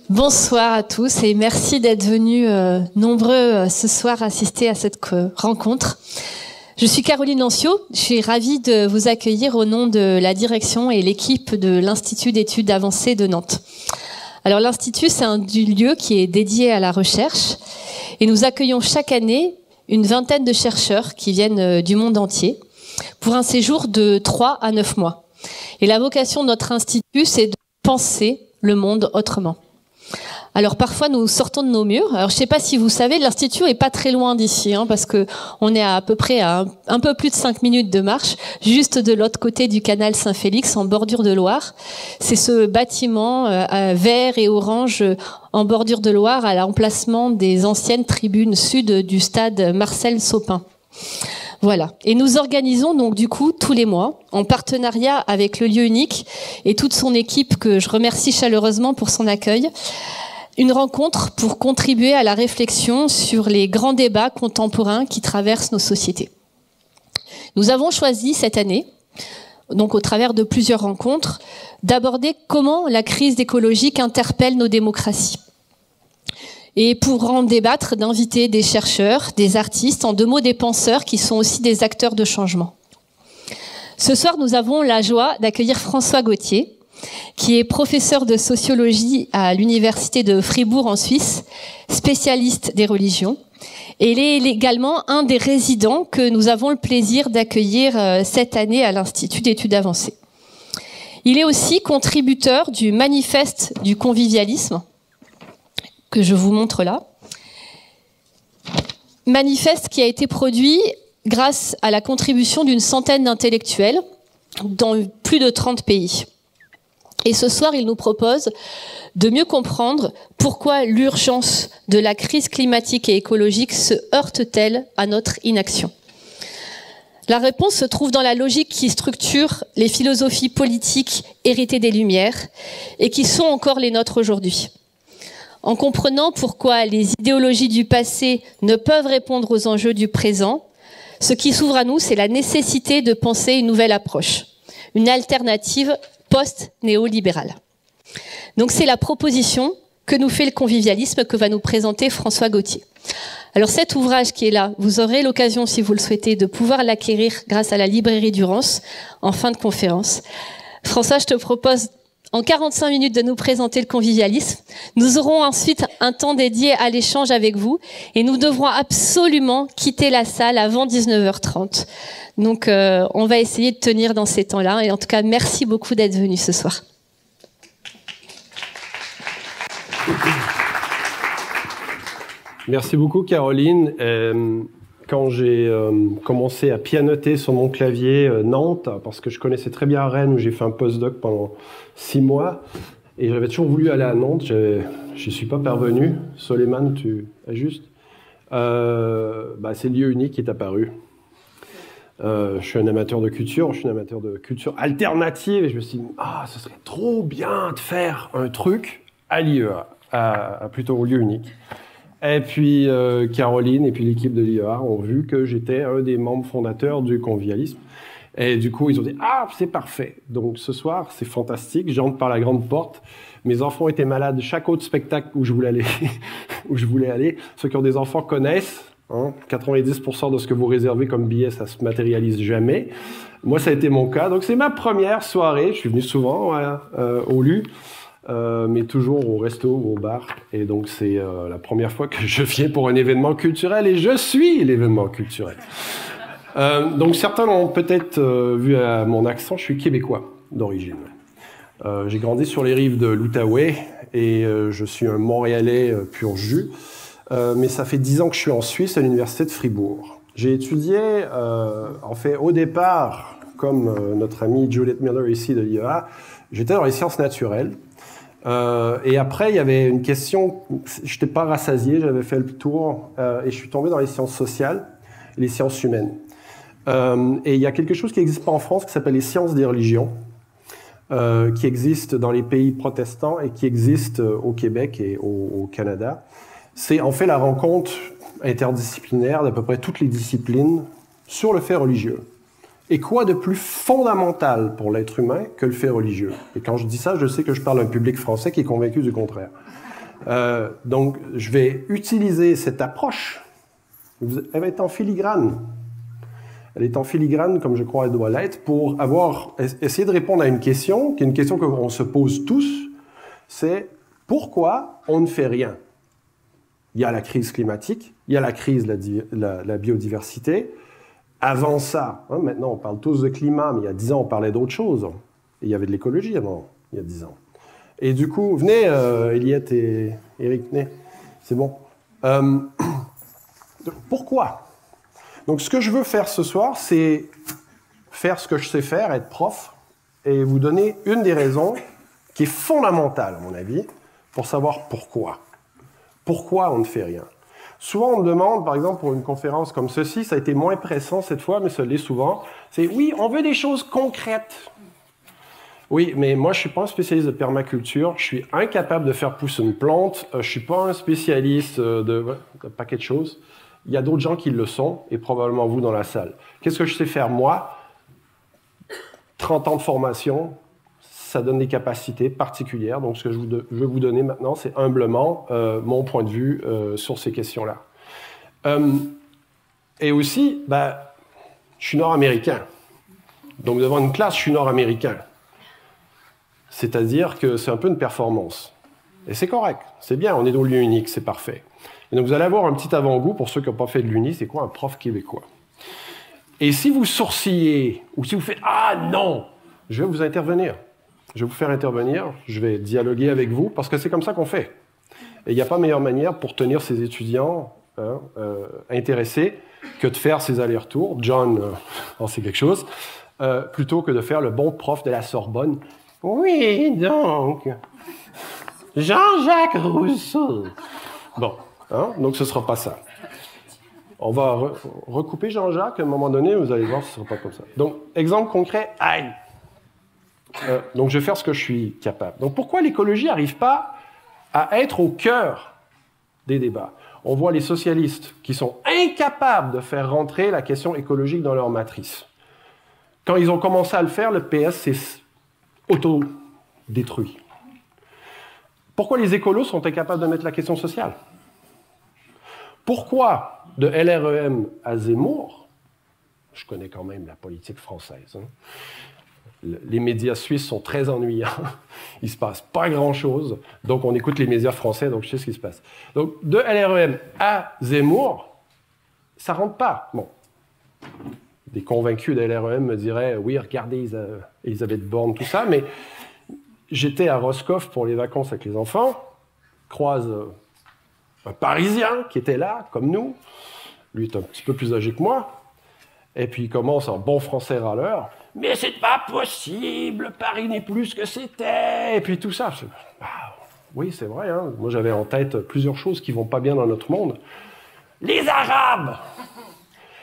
Bonsoir à tous et merci d'être venus nombreux ce soir assister à cette rencontre. Je suis Caroline Lancio, je suis ravie de vous accueillir au nom de la direction et l'équipe de l'Institut d'études avancées de Nantes. Alors l'Institut, c'est un lieu qui est dédié à la recherche et nous accueillons chaque année une vingtaine de chercheurs qui viennent du monde entier pour un séjour de 3 à 9 mois. Et la vocation de notre institut, c'est de penser le monde autrement. Alors parfois nous sortons de nos murs. Alors je ne sais pas si vous savez, l'institut est pas très loin d'ici, parce que on est à peu près à un peu plus de 5 minutes de marche, juste de l'autre côté du canal Saint-Félix, en bordure de Loire. C'est ce bâtiment vert et orange en bordure de Loire, à l'emplacement des anciennes tribunes sud du stade Marcel Sopin. Voilà. Et nous organisons donc du coup tous les mois, en partenariat avec le lieu unique et toute son équipe que je remercie chaleureusement pour son accueil, une rencontre pour contribuer à la réflexion sur les grands débats contemporains qui traversent nos sociétés. Nous avons choisi cette année, donc au travers de plusieurs rencontres, d'aborder comment la crise écologique interpelle nos démocraties. Et pour en débattre, d'inviter des chercheurs, des artistes, en deux mots des penseurs qui sont aussi des acteurs de changement. Ce soir, nous avons la joie d'accueillir François Gauthier, qui est professeur de sociologie à l'université de Fribourg en Suisse, spécialiste des religions. Et il est également un des résidents que nous avons le plaisir d'accueillir cette année à l'Institut d'études avancées. Il est aussi contributeur du manifeste du convivialisme, que je vous montre là. Manifeste qui a été produit grâce à la contribution d'une centaine d'intellectuels dans plus de 30 pays. Et ce soir, il nous propose de mieux comprendre pourquoi l'urgence de la crise climatique et écologique se heurte-t-elle à notre inaction. La réponse se trouve dans la logique qui structure les philosophies politiques héritées des Lumières et qui sont encore les nôtres aujourd'hui. En comprenant pourquoi les idéologies du passé ne peuvent répondre aux enjeux du présent, ce qui s'ouvre à nous, c'est la nécessité de penser une nouvelle approche, une alternative post-néolibérale. Donc c'est la proposition que nous fait le convivialisme que va nous présenter François Gauthier. Alors cet ouvrage qui est là, vous aurez l'occasion, si vous le souhaitez, de pouvoir l'acquérir grâce à la librairie Durance en fin de conférence. François, je te propose en 45 minutes de nous présenter le convivialisme. Nous aurons ensuite un temps dédié à l'échange avec vous et nous devrons absolument quitter la salle avant 19h30. Donc on va essayer de tenir dans ces temps-là et en tout cas merci beaucoup d'être venus ce soir. Merci beaucoup Caroline. Quand j'ai commencé à pianoter sur mon clavier Nantes, parce que je connaissais très bien Rennes où j'ai fait un postdoc pendant 6 mois, et j'avais toujours voulu aller à Nantes, je n'y suis pas parvenu. Soleiman, tu ajustes. C'est le lieu unique qui est apparu. Je suis un amateur de culture, alternative, et je me suis dit, ce serait trop bien de faire un truc à l'IEA, plutôt au lieu unique. Et puis Caroline et puis l'équipe de l'IEA ont vu que j'étais un des membres fondateurs du convivialisme. Et du coup, ils ont dit « Ah, c'est parfait !» Donc ce soir, c'est fantastique, j'entre par la grande porte. Mes enfants étaient malades. Chaque autre spectacle où je voulais aller, ceux qui ont des enfants connaissent. 90% de ce que vous réservez comme billet, ça se matérialise jamais. Moi, ça a été mon cas. Donc c'est ma première soirée. Je suis venu souvent au LU. Mais toujours au resto ou au bar. Et donc, c'est la première fois que je viens pour un événement culturel et je suis l'événement culturel. Donc, certains l'ont peut-être vu à mon accent, je suis québécois d'origine. J'ai grandi sur les rives de l'Outaouais et je suis un Montréalais pur jus. Mais ça fait 10 ans que je suis en Suisse à l'université de Fribourg. J'ai étudié, au départ, comme notre ami Judith Miller ici de l'IEA, j'étais dans les sciences naturelles. Et après, il y avait une question, je n'étais pas rassasié, j'avais fait le tour, et je suis tombé dans les sciences sociales et les sciences humaines. Et il y a quelque chose qui n'existe pas en France qui s'appelle les sciences des religions, qui existe dans les pays protestants et qui existe au Québec et au Canada. C'est en fait la rencontre interdisciplinaire d'à peu près toutes les disciplines sur le fait religieux. Et quoi de plus fondamental pour l'être humain que le fait religieux? Et quand je dis ça, je sais que je parle à un public français qui est convaincu du contraire. Donc, je vais utiliser cette approche. Elle va être en filigrane. Elle est en filigrane, comme je crois elle doit l'être, pour essayer de répondre à une question, qui est une question qu'on se pose tous, c'est pourquoi on ne fait rien? Il y a la crise climatique, il y a la crise de la biodiversité. Avant ça, maintenant on parle tous de climat, mais il y a 10 ans on parlait d'autre chose. Et il y avait de l'écologie avant, il y a 10 ans. Et du coup, venez, Eliette et Eric, venez, c'est bon. Pourquoi? Donc ce que je veux faire ce soir, c'est faire ce que je sais faire, être prof, et vous donner une des raisons qui est fondamentale, à mon avis, pour savoir pourquoi. Pourquoi on ne fait rien? Souvent, on me demande, par exemple, pour une conférence comme ceci, ça a été moins pressant cette fois, mais ça l'est souvent, c'est « oui, on veut des choses concrètes ». Oui, mais moi, je ne suis pas un spécialiste de permaculture, je suis incapable de faire pousser une plante, je ne suis pas un spécialiste de paquet de choses. Il y a d'autres gens qui le sont, et probablement vous dans la salle. Qu'est-ce que je sais faire, moi? 30 ans de formation, ça donne des capacités particulières. Donc, ce que je veux vous donner maintenant, c'est humblement mon point de vue sur ces questions-là. Et aussi, je suis nord-américain. Donc, devant une classe, je suis nord-américain. C'est-à-dire que c'est un peu une performance. Et c'est correct, c'est bien, on est dans le lieu unique, c'est parfait. Et donc, vous allez avoir un petit avant-goût pour ceux qui n'ont pas fait de l'Uni, c'est quoi un prof québécois? Et si vous sourcillez, ou si vous faites « Ah non !» je vais vous intervenir. Je vais vous faire intervenir, je vais dialoguer avec vous, parce que c'est comme ça qu'on fait. Et il n'y a pas meilleure manière pour tenir ces étudiants intéressés que de faire ces allers-retours. John en sait quelque chose. Plutôt que de faire le bon prof de la Sorbonne. Oui, donc, Jean-Jacques Rousseau. Bon, donc ce ne sera pas ça. On va recouper Jean-Jacques, à un moment donné, vous allez voir, ce ne sera pas comme ça. Donc, exemple concret, aïe. Donc, je vais faire ce que je suis capable. Donc, pourquoi l'écologie n'arrive pas à être au cœur des débats? On voit les socialistes qui sont incapables de faire rentrer la question écologique dans leur matrice. Quand ils ont commencé à le faire, le PS s'est auto-détruit. Pourquoi les écolos sont incapables de mettre la question sociale? Pourquoi de LREM à Zemmour, je connais quand même la politique française, les médias suisses sont très ennuyants, il ne se passe pas grand-chose, donc on écoute les médias français, donc je sais ce qui se passe. Donc de LREM à Zemmour, ça ne rentre pas. Bon. Des convaincus de LREM me diraient « oui, regardez Elisabeth Borne, tout ça », mais j'étais à Roscoff pour les vacances avec les enfants, croise un Parisien qui était là, comme nous, lui est un petit peu plus âgé que moi, et puis il commence en bon français râleur « mais c'est pas possible, Paris n'est plus ce que c'était », et puis tout ça. Oui, c'est vrai, moi j'avais en tête plusieurs choses qui vont pas bien dans notre monde. Les Arabes!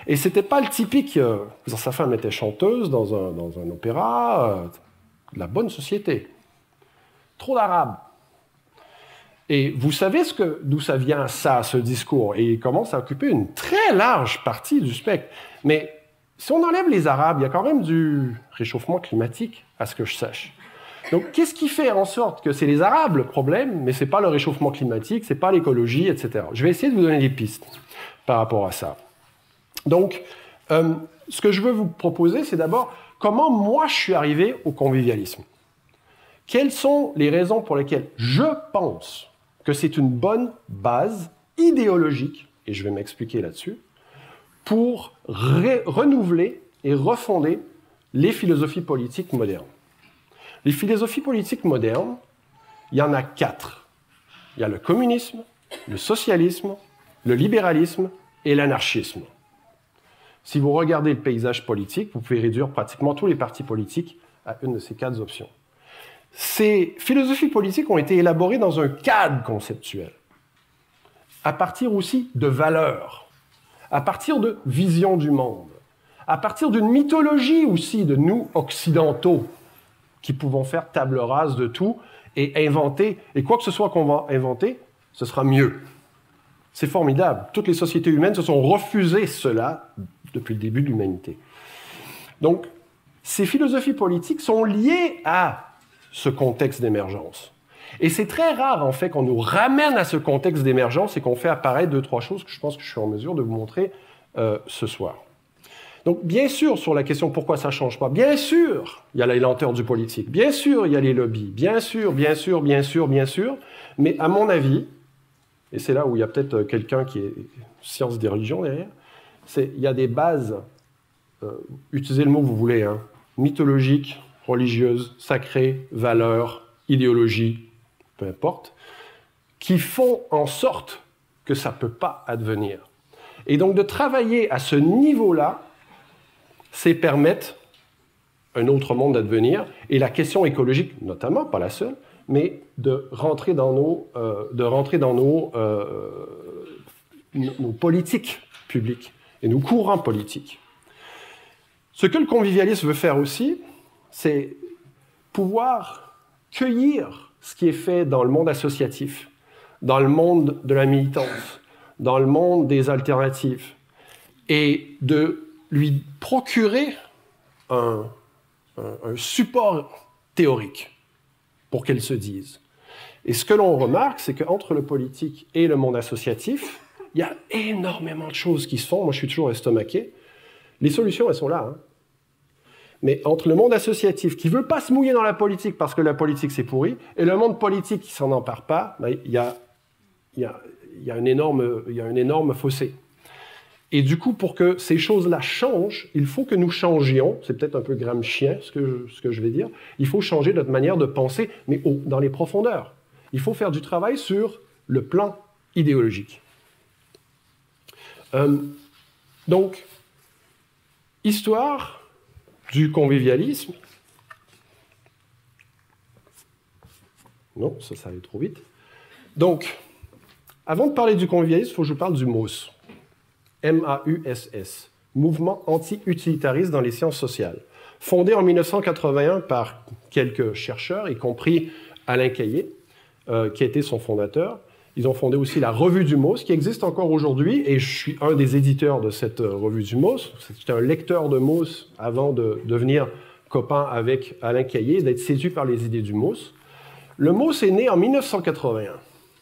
Et c'était pas le typique... sa femme était chanteuse dans un opéra, de la bonne société. Trop d'Arabes. Et vous savez d'où ça vient, ça, ce discours? Et il commence à occuper une très large partie du spectre. Mais si on enlève les Arabes, il y a quand même du réchauffement climatique, à ce que je sache. Donc, qu'est-ce qui fait en sorte que c'est les Arabes le problème, mais c'est pas le réchauffement climatique, c'est pas l'écologie, etc. Je vais essayer de vous donner des pistes par rapport à ça. Donc, ce que je veux vous proposer, c'est d'abord comment moi je suis arrivé au convivialisme. Quelles sont les raisons pour lesquelles je pense que c'est une bonne base idéologique, et je vais m'expliquer là-dessus, pour renouveler et refonder les philosophies politiques modernes. Les philosophies politiques modernes, il y en a 4. Il y a le communisme, le socialisme, le libéralisme et l'anarchisme. Si vous regardez le paysage politique, vous pouvez réduire pratiquement tous les partis politiques à une de ces 4 options. Ces philosophies politiques ont été élaborées dans un cadre conceptuel, à partir aussi de valeurs, à partir de vision du monde, à partir d'une mythologie aussi de nous occidentaux, qui pouvons faire table rase de tout et inventer, et quoi que ce soit qu'on va inventer, ce sera mieux. C'est formidable. Toutes les sociétés humaines se sont refusées cela depuis le début de l'humanité. Donc, ces philosophies politiques sont liées à ce contexte d'émergence. Et c'est très rare, en fait, qu'on nous ramène à ce contexte d'émergence et qu'on fait apparaître 2-3 choses que je pense que je suis en mesure de vous montrer ce soir. Donc, bien sûr, sur la question pourquoi ça ne change pas, bien sûr, il y a la lenteur du politique, bien sûr, il y a les lobbies, bien sûr, mais à mon avis, et c'est là où il y a peut-être quelqu'un qui est science des religions derrière, il y a des bases, utilisez le mot que vous voulez, hein, mythologiques, religieuses, sacrées, valeurs, idéologies, peu importe, qui font en sorte que ça ne peut pas advenir. Et donc de travailler à ce niveau-là, c'est permettre un autre monde d'advenir, et la question écologique, notamment, pas la seule, mais de rentrer dans nos politiques publiques et nos courants politiques. Ce que le convivialisme veut faire aussi, c'est pouvoir cueillir ce qui est fait dans le monde associatif, dans le monde de la militance, dans le monde des alternatives, et de lui procurer un support théorique pour qu'elle se dise. Et ce que l'on remarque, c'est qu'entre le politique et le monde associatif, il y a énormément de choses qui se font. Moi, je suis toujours estomaqué. Les solutions, elles sont là. Hein. Mais entre le monde associatif qui ne veut pas se mouiller dans la politique parce que la politique, c'est pourri, et le monde politique qui ne s'en empare pas, ben, il y a un énorme fossé. Et du coup, pour que ces choses-là changent, il faut que nous changions, c'est peut-être un peu gramscien ce que je vais dire, il faut changer notre manière de penser, mais dans les profondeurs. Il faut faire du travail sur le plan idéologique. Donc, histoire du convivialisme. Non, ça allait trop vite. Donc, avant de parler du convivialisme, il faut que je parle du MAUSS. M-A-U-S-S, Mouvement anti-utilitariste dans les sciences sociales, fondé en 1981 par quelques chercheurs, y compris Alain Caillé, qui a été son fondateur. Ils ont fondé aussi la Revue du MAUSS, qui existe encore aujourd'hui, et je suis un des éditeurs de cette Revue du MAUSS. J'étais un lecteur de MAUSS avant de devenir copain avec Alain Caillé, d'être séduit par les idées du MAUSS. Le MAUSS est né en 1981.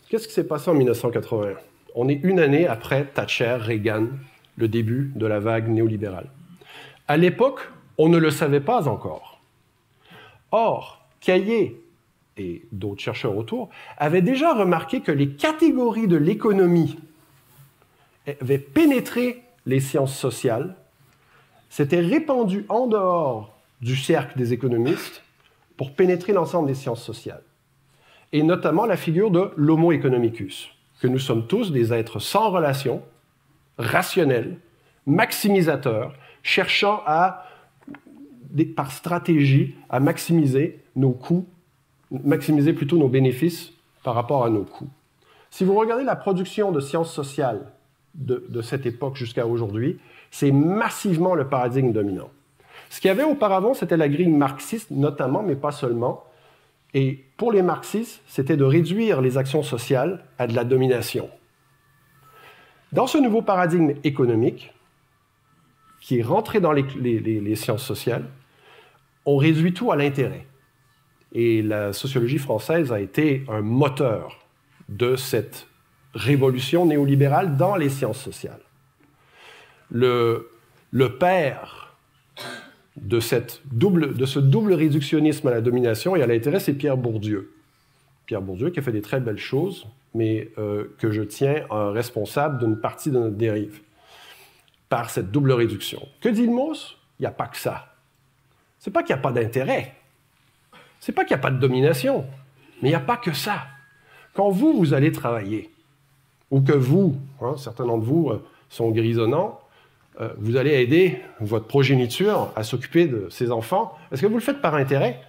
Qu'est-ce qui s'est passé en 1981 ? On est une année après Thatcher, Reagan, le début de la vague néolibérale. À l'époque, on ne le savait pas encore. Or, Caillé et d'autres chercheurs autour avaient déjà remarqué que les catégories de l'économie avaient pénétré les sciences sociales, s'étaient répandues en dehors du cercle des économistes pour pénétrer l'ensemble des sciences sociales, et notamment la figure de l'homo economicus, que nous sommes tous des êtres sans relation, rationnels, maximisateurs, cherchant par stratégie à maximiser nos coûts, maximiser plutôt nos bénéfices par rapport à nos coûts. Si vous regardez la production de sciences sociales de cette époque jusqu'à aujourd'hui, c'est massivement le paradigme dominant. Ce qu'il y avait auparavant, c'était la grille marxiste notamment, mais pas seulement. Et pour les marxistes, c'était de réduire les actions sociales à de la domination. Dans ce nouveau paradigme économique, qui est rentré dans les sciences sociales, on réduit tout à l'intérêt. Et la sociologie française a été un moteur de cette révolution néolibérale dans les sciences sociales. Le père de ce double réductionnisme à la domination et à l'intérêt, c'est Pierre Bourdieu. Pierre Bourdieu qui a fait des très belles choses, mais que je tiens responsable d'une partie de notre dérive par cette double réduction. Que dit le MAUSS? Il n'y a pas que ça. C'est pas qu'il n'y a pas d'intérêt. C'est pas qu'il n'y a pas de domination. Mais il n'y a pas que ça. Quand vous allez travailler, ou que certains d'entre vous sont grisonnants, vous allez aider votre progéniture à s'occuper de ses enfants. Est-ce que vous le faites par intérêt?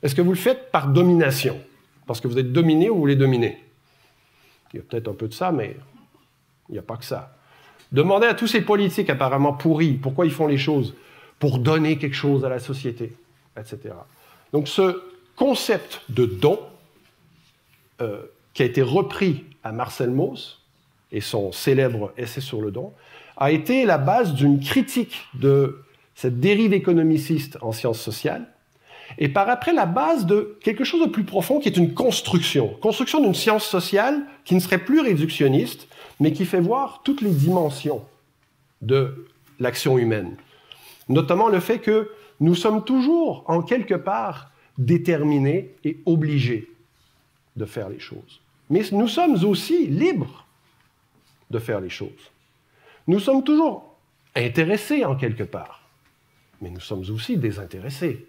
Est-ce que vous le faites par domination? Parce que vous êtes dominé ou vous voulez dominer? Il y a peut-être un peu de ça, mais il n'y a pas que ça. Demandez à tous ces politiques apparemment pourris pourquoi ils font les choses pour donner quelque chose à la société, etc. Donc ce concept de don, qui a été repris à Marcel Mauss et son célèbre essai sur le don, a été la base d'une critique de cette dérive économiciste en sciences sociales, et par après la base de quelque chose de plus profond qui est une construction d'une science sociale qui ne serait plus réductionniste, mais qui fait voir toutes les dimensions de l'action humaine. Notamment le fait que nous sommes toujours, en quelque part, déterminés et obligés de faire les choses. Mais nous sommes aussi libres de faire les choses. Nous sommes toujours intéressés en quelque part, mais nous sommes aussi désintéressés.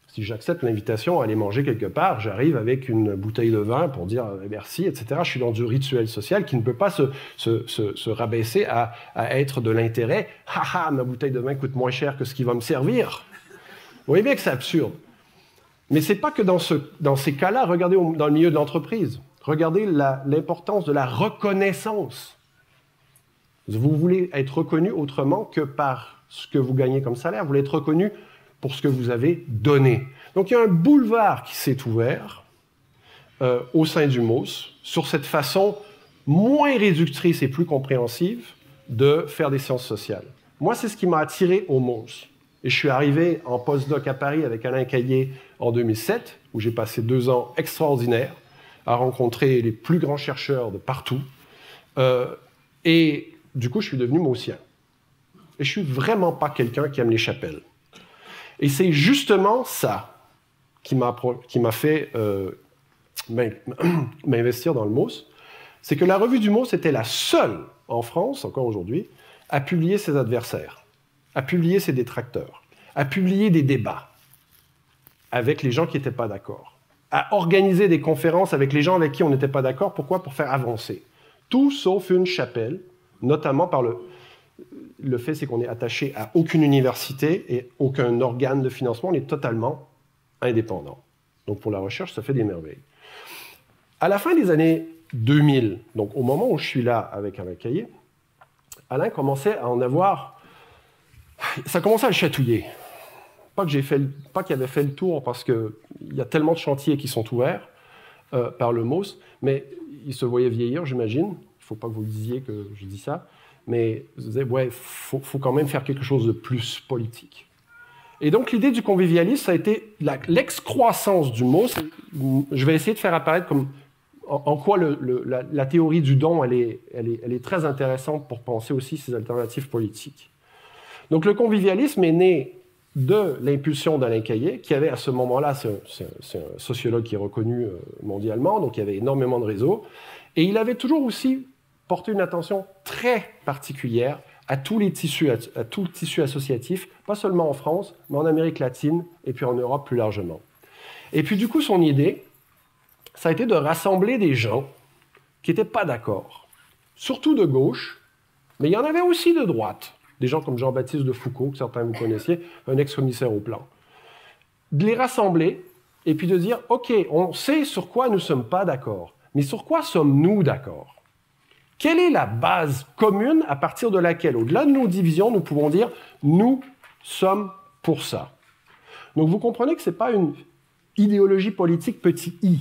Si j'accepte l'invitation à aller manger quelque part, j'arrive avec une bouteille de vin pour dire merci, etc. Je suis dans du rituel social qui ne peut pas se rabaisser à être de l'intérêt. « Ha ha, ma bouteille de vin coûte moins cher que ce qui va me servir. » Vous voyez bien que c'est absurde. Mais ce n'est pas que dans ces cas-là, regardez dans le milieu de l'entreprise, regardez l'importance de la reconnaissance. Vous voulez être reconnu autrement que par ce que vous gagnez comme salaire, vous voulez être reconnu pour ce que vous avez donné. Donc il y a un boulevard qui s'est ouvert au sein du MOS sur cette façon moins réductrice et plus compréhensive de faire des sciences sociales. Moi, c'est ce qui m'a attiré au MOS. Et je suis arrivé en postdoc à Paris avec Alain Caillé en 2007, où j'ai passé 2 ans extraordinaires à rencontrer les plus grands chercheurs de partout. Et du coup, je suis devenu mosien. Et je suis vraiment pas quelqu'un qui aime les chapelles. Et c'est justement ça qui m'a fait m'investir dans le MOS. C'est que la revue du MOS était la seule en France, encore aujourd'hui, à publier ses adversaires, à publier ses détracteurs, à publier des débats avec les gens qui n'étaient pas d'accord, à organiser des conférences avec les gens avec qui on n'était pas d'accord. Pourquoi? Pour faire avancer. Tout sauf une chapelle, notamment par le fait, c'est qu'on est attaché à aucune université et aucun organe de financement. On est totalement indépendant. Donc pour la recherche, ça fait des merveilles. À la fin des années 2000, donc au moment où je suis là avec Alain Caillé, Alain commençait à en avoir... Ça commençait à le chatouiller. Pas qu'il avait fait le tour, parce qu'il y a tellement de chantiers qui sont ouverts par le MOS, mais il se voyait vieillir, j'imagine. Il ne faut pas que vous le disiez que je dis ça. Mais vous disiez, ouais, faut quand même faire quelque chose de plus politique. Et donc l'idée du convivialisme, ça a été l'excroissance du MOS. Je vais essayer de faire apparaître comme en quoi la théorie du don, elle est très intéressante pour penser aussi ces alternatives politiques. Donc le convivialisme est né de l'impulsion d'Alain Caillé, qui avait à ce moment-là, c'est un sociologue qui est reconnu mondialement, donc il y avait énormément de réseaux, et il avait toujours aussi porté une attention très particulière à tous les tissus, à tout le tissu associatif, pas seulement en France, mais en Amérique latine et puis en Europe plus largement. Et puis du coup, son idée, ça a été de rassembler des gens qui n'étaient pas d'accord, surtout de gauche, mais il y en avait aussi de droite, des gens comme Jean-Baptiste de Foucault, que certains vous connaissiez, un ex-commissaire au plan. De les rassembler et puis de dire, OK, on sait sur quoi nous ne sommes pas d'accord, mais sur quoi sommes-nous d'accord? Quelle est la base commune à partir de laquelle, au-delà de nos divisions, nous pouvons dire « nous sommes pour ça ». Donc vous comprenez que ce n'est pas une idéologie politique petit i.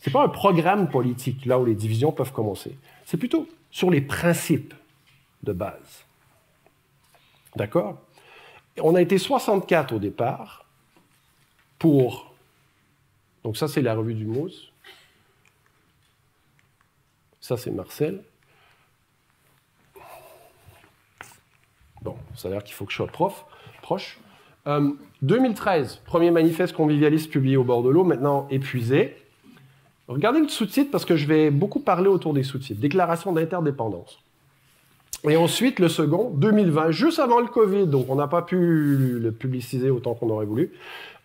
Ce n'est pas un programme politique, là où les divisions peuvent commencer. C'est plutôt sur les principes de base. D'accord? On a été 64 au départ pour... Donc ça, c'est la revue du MOS. Ça, c'est Marcel. Bon, ça a l'air qu'il faut que je sois proche. 2013, premier manifeste convivialiste publié au bord de l'eau, maintenant épuisé. Regardez le sous-titre, parce que je vais beaucoup parler autour des sous-titres. Déclaration d'interdépendance. Et ensuite, le second, 2020, juste avant le Covid, donc on n'a pas pu le publiciser autant qu'on aurait voulu.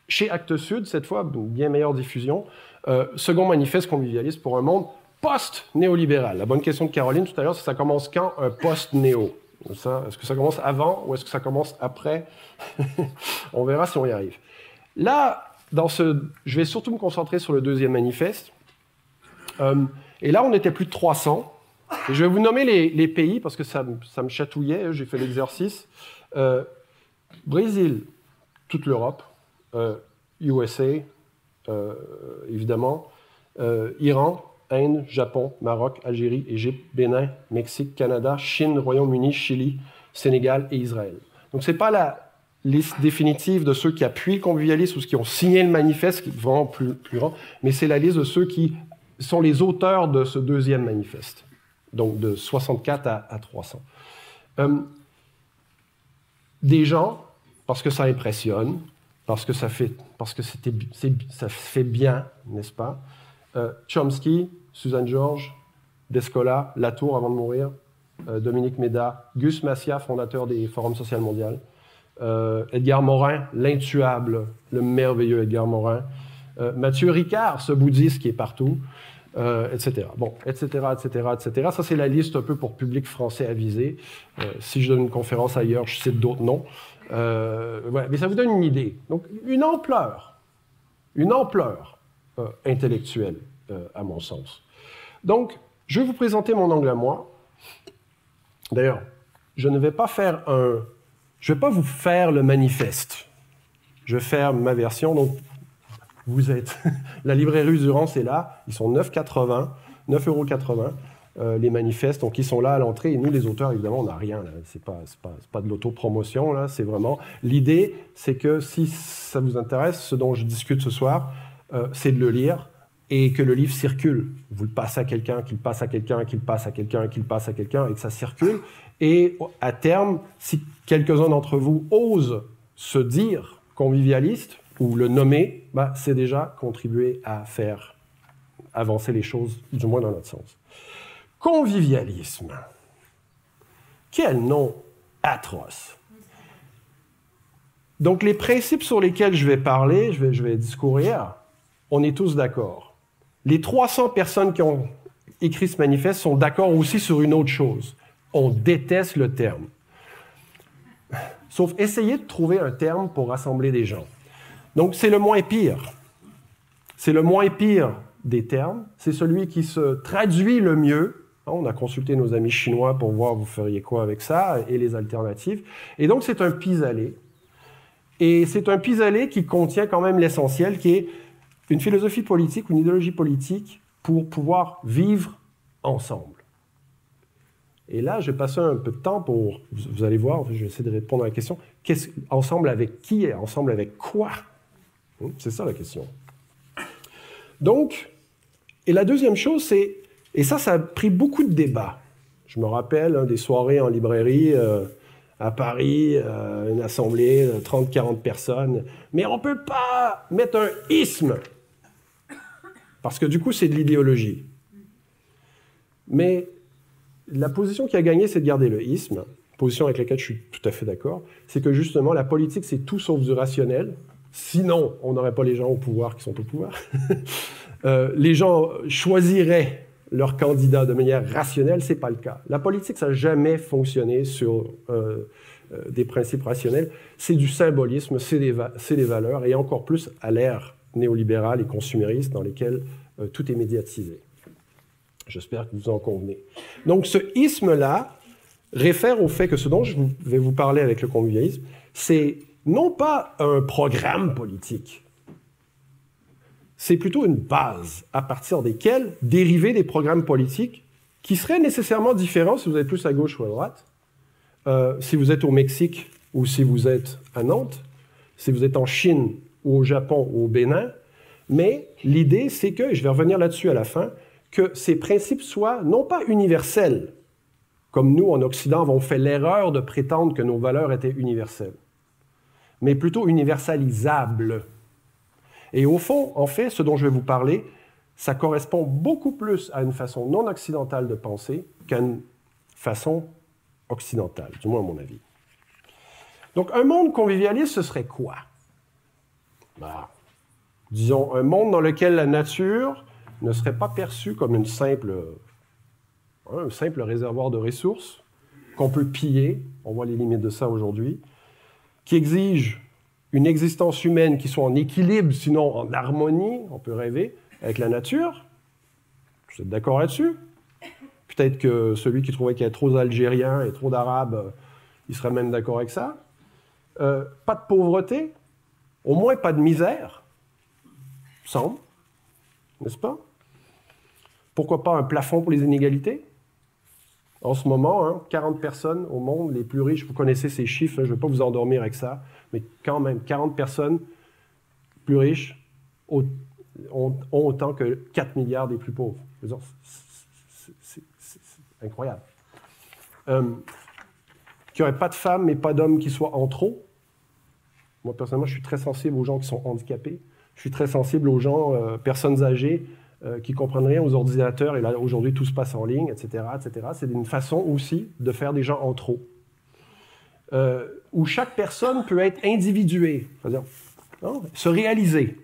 Chez Actes Sud, cette fois, bien meilleure diffusion. Second manifeste convivialiste pour un monde post-néolibéral. La bonne question de Caroline tout à l'heure, c'est ça commence quand un post-néo? Est-ce que ça commence avant ou est-ce que ça commence après? On verra si on y arrive. Là, je vais surtout me concentrer sur le deuxième manifeste. Et là, on était plus de 300. Et je vais vous nommer les pays parce que ça me chatouillait. J'ai fait l'exercice. Brésil, toute l'Europe. USA, évidemment. Iran, Inde, Japon, Maroc, Algérie, Égypte, Bénin, Mexique, Canada, Chine, Royaume-Uni, Chili, Sénégal et Israël. Donc, ce n'est pas la liste définitive de ceux qui appuient le convivialisme ou ceux qui ont signé le manifeste, qui est vraiment plus grand, mais c'est la liste de ceux qui sont les auteurs de ce deuxième manifeste, donc de 64 à 300. Des gens, parce que ça impressionne, parce que ça fait bien, n'est-ce pas? Chomsky, Suzanne Georges, Descola, Latour avant de mourir, Dominique Méda, Gus Massia, fondateur des Forums social mondial, Edgar Morin, l'intuable, le merveilleux Edgar Morin, Mathieu Ricard, ce bouddhiste qui est partout, etc. Bon, etc., etc., etc. Ça, c'est la liste un peu pour public français avisé. Si je donne une conférence ailleurs, je cite d'autres noms. Ouais, mais ça vous donne une idée. Donc, une ampleur intellectuelle, à mon sens. Donc, je vais vous présenter mon angle à moi. D'ailleurs, je ne vais pas faire je ne vais pas vous faire le manifeste. Je vais faire ma version. Donc, vous êtes... La librairie Usurance est là. Ils sont 9,80 €, les manifestes. Donc, ils sont là à l'entrée. Et nous, les auteurs, évidemment, on n'a rien. Ce n'est pas de l'autopromotion. Là. C'est vraiment... L'idée, c'est que si ça vous intéresse, ce dont je discute ce soir, c'est de le lire et que le livre circule. Vous le passez à quelqu'un, qu'il passe à quelqu'un, qu'il passe à quelqu'un, qu'il passe à quelqu'un, et que ça circule. Et à terme, si quelques-uns d'entre vous osent se dire convivialiste ou le nommer, bah, c'est déjà contribuer à faire avancer les choses, du moins dans notre sens. Convivialisme. Quel nom atroce. Donc, les principes sur lesquels je vais parler, je vais discourir, on est tous d'accord. Les 300 personnes qui ont écrit ce manifeste sont d'accord aussi sur une autre chose. On déteste le terme. Sauf essayer de trouver un terme pour rassembler des gens. Donc, c'est le moins pire. C'est le moins pire des termes. C'est celui qui se traduit le mieux. On a consulté nos amis chinois pour voir vous feriez quoi avec ça et les alternatives. Et donc, c'est un pis-aller. Et c'est un pis-aller qui contient quand même l'essentiel, qui est une philosophie politique, une idéologie politique pour pouvoir vivre ensemble. Et là, je vais passer un peu de temps pour... Vous allez voir, je vais essayer de répondre à la question. Ensemble avec qui et ensemble avec quoi? C'est ça la question. Donc, et la deuxième chose, c'est... Et ça a pris beaucoup de débats. Je me rappelle des soirées en librairie à Paris, une assemblée de 30-40 personnes. Mais on ne peut pas mettre un isme, parce que du coup, c'est de l'idéologie. Mais la position qui a gagné, c'est de garder le isme, position avec laquelle je suis tout à fait d'accord, c'est que justement, la politique, c'est tout sauf du rationnel. Sinon, on n'aurait pas les gens au pouvoir qui sont au pouvoir. Les gens choisiraient leur candidat de manière rationnelle, ce n'est pas le cas. La politique, ça n'a jamais fonctionné sur des principes rationnels. C'est du symbolisme, c'est des valeurs, et encore plus à l'ère néolibérale et consumériste dans lesquelles tout est médiatisé. J'espère que vous en convenez. Donc, ce isme-là réfère au fait que ce dont je vais vous parler avec le convivialisme, c'est non pas un programme politique, c'est plutôt une base à partir desquelles dériver des programmes politiques qui seraient nécessairement différents si vous êtes plus à gauche ou à droite, si vous êtes au Mexique ou si vous êtes à Nantes, si vous êtes en Chine ou au Japon ou au Bénin. Mais l'idée, c'est que, et je vais revenir là-dessus à la fin, que ces principes soient non pas universels, comme nous en Occident avons fait l'erreur de prétendre que nos valeurs étaient universelles, mais plutôt universalisables. Et au fond, en fait, ce dont je vais vous parler, ça correspond beaucoup plus à une façon non occidentale de penser qu'à une façon occidentale, du moins à mon avis. Donc, un monde convivialiste, ce serait quoi? Disons, un monde dans lequel la nature ne serait pas perçue comme un simple réservoir de ressources qu'on peut piller, on voit les limites de ça aujourd'hui, qui exige une existence humaine qui soit en équilibre, sinon en harmonie, on peut rêver, avec la nature. Vous êtes d'accord là-dessus? Peut-être que celui qui trouvait qu'il y avait trop d'Algériens et trop d'Arabes, il serait même d'accord avec ça. Pas de pauvreté, au moins pas de misère, semble, n'est-ce pas? Pourquoi pas un plafond pour les inégalités? En ce moment, hein, 40 personnes au monde, les plus riches, vous connaissez ces chiffres, hein, je ne vais pas vous endormir avec ça, mais quand même, 40 personnes plus riches ont autant que 4 milliards des plus pauvres. C'est incroyable. Qu'il n'y aurait pas de femmes et pas d'hommes qui soient en trop. Moi, personnellement, je suis très sensible aux gens qui sont handicapés. Je suis très sensible aux gens, personnes âgées, qui ne comprennent rien aux ordinateurs. Et là, aujourd'hui, tout se passe en ligne, etc., etc. C'est une façon aussi de faire des gens en trop. Où chaque personne peut être individuée, c'est-à-dire se réaliser.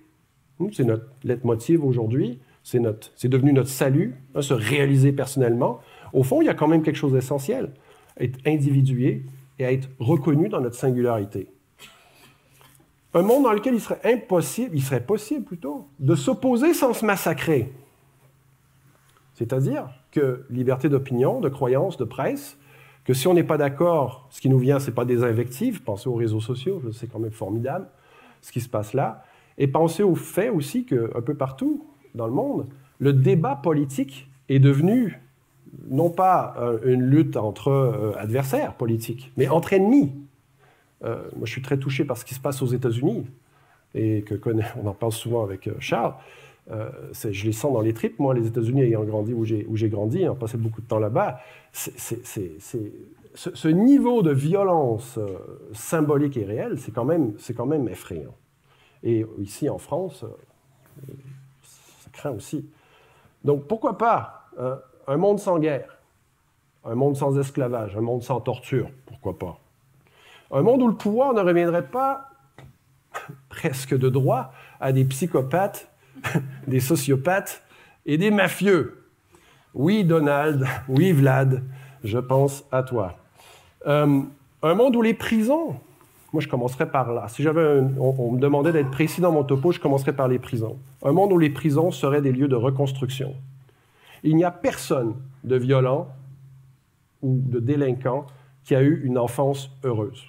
C'est notre leitmotiv aujourd'hui. C'est devenu notre salut, hein, se réaliser personnellement. Au fond, il y a quand même quelque chose d'essentiel. Être individué et être reconnu dans notre singularité. Un monde dans lequel il serait possible plutôt, de s'opposer sans se massacrer. C'est-à-dire que liberté d'opinion, de croyance, de presse, que si on n'est pas d'accord, ce qui nous vient, ce n'est pas des invectives, pensez aux réseaux sociaux, c'est quand même formidable ce qui se passe là, et pensez au fait aussi qu'un peu partout dans le monde, le débat politique est devenu non pas une lutte entre adversaires politiques, mais entre ennemis. Moi, je suis très touché par ce qui se passe aux États-Unis, et on en parle souvent avec Charles. Je les sens dans les tripes, moi, les États-Unis ayant grandi où j'ai grandi, ayant passé beaucoup de temps là-bas. Ce niveau de violence symbolique et réelle, c'est quand même effrayant. Et ici, en France, ça craint aussi. Donc, pourquoi pas un monde sans guerre, un monde sans esclavage, un monde sans torture, pourquoi pas? Un monde où le pouvoir ne reviendrait pas, presque de droit, à des psychopathes, des sociopathes et des mafieux. Oui, Donald, oui, Vlad, je pense à toi. Un monde où les prisons, moi je commencerais par là. Si on me demandait d'être précis dans mon topo, je commencerais par les prisons. Un monde où les prisons seraient des lieux de reconstruction. Il n'y a personne de violent ou de délinquant qui a eu une enfance heureuse.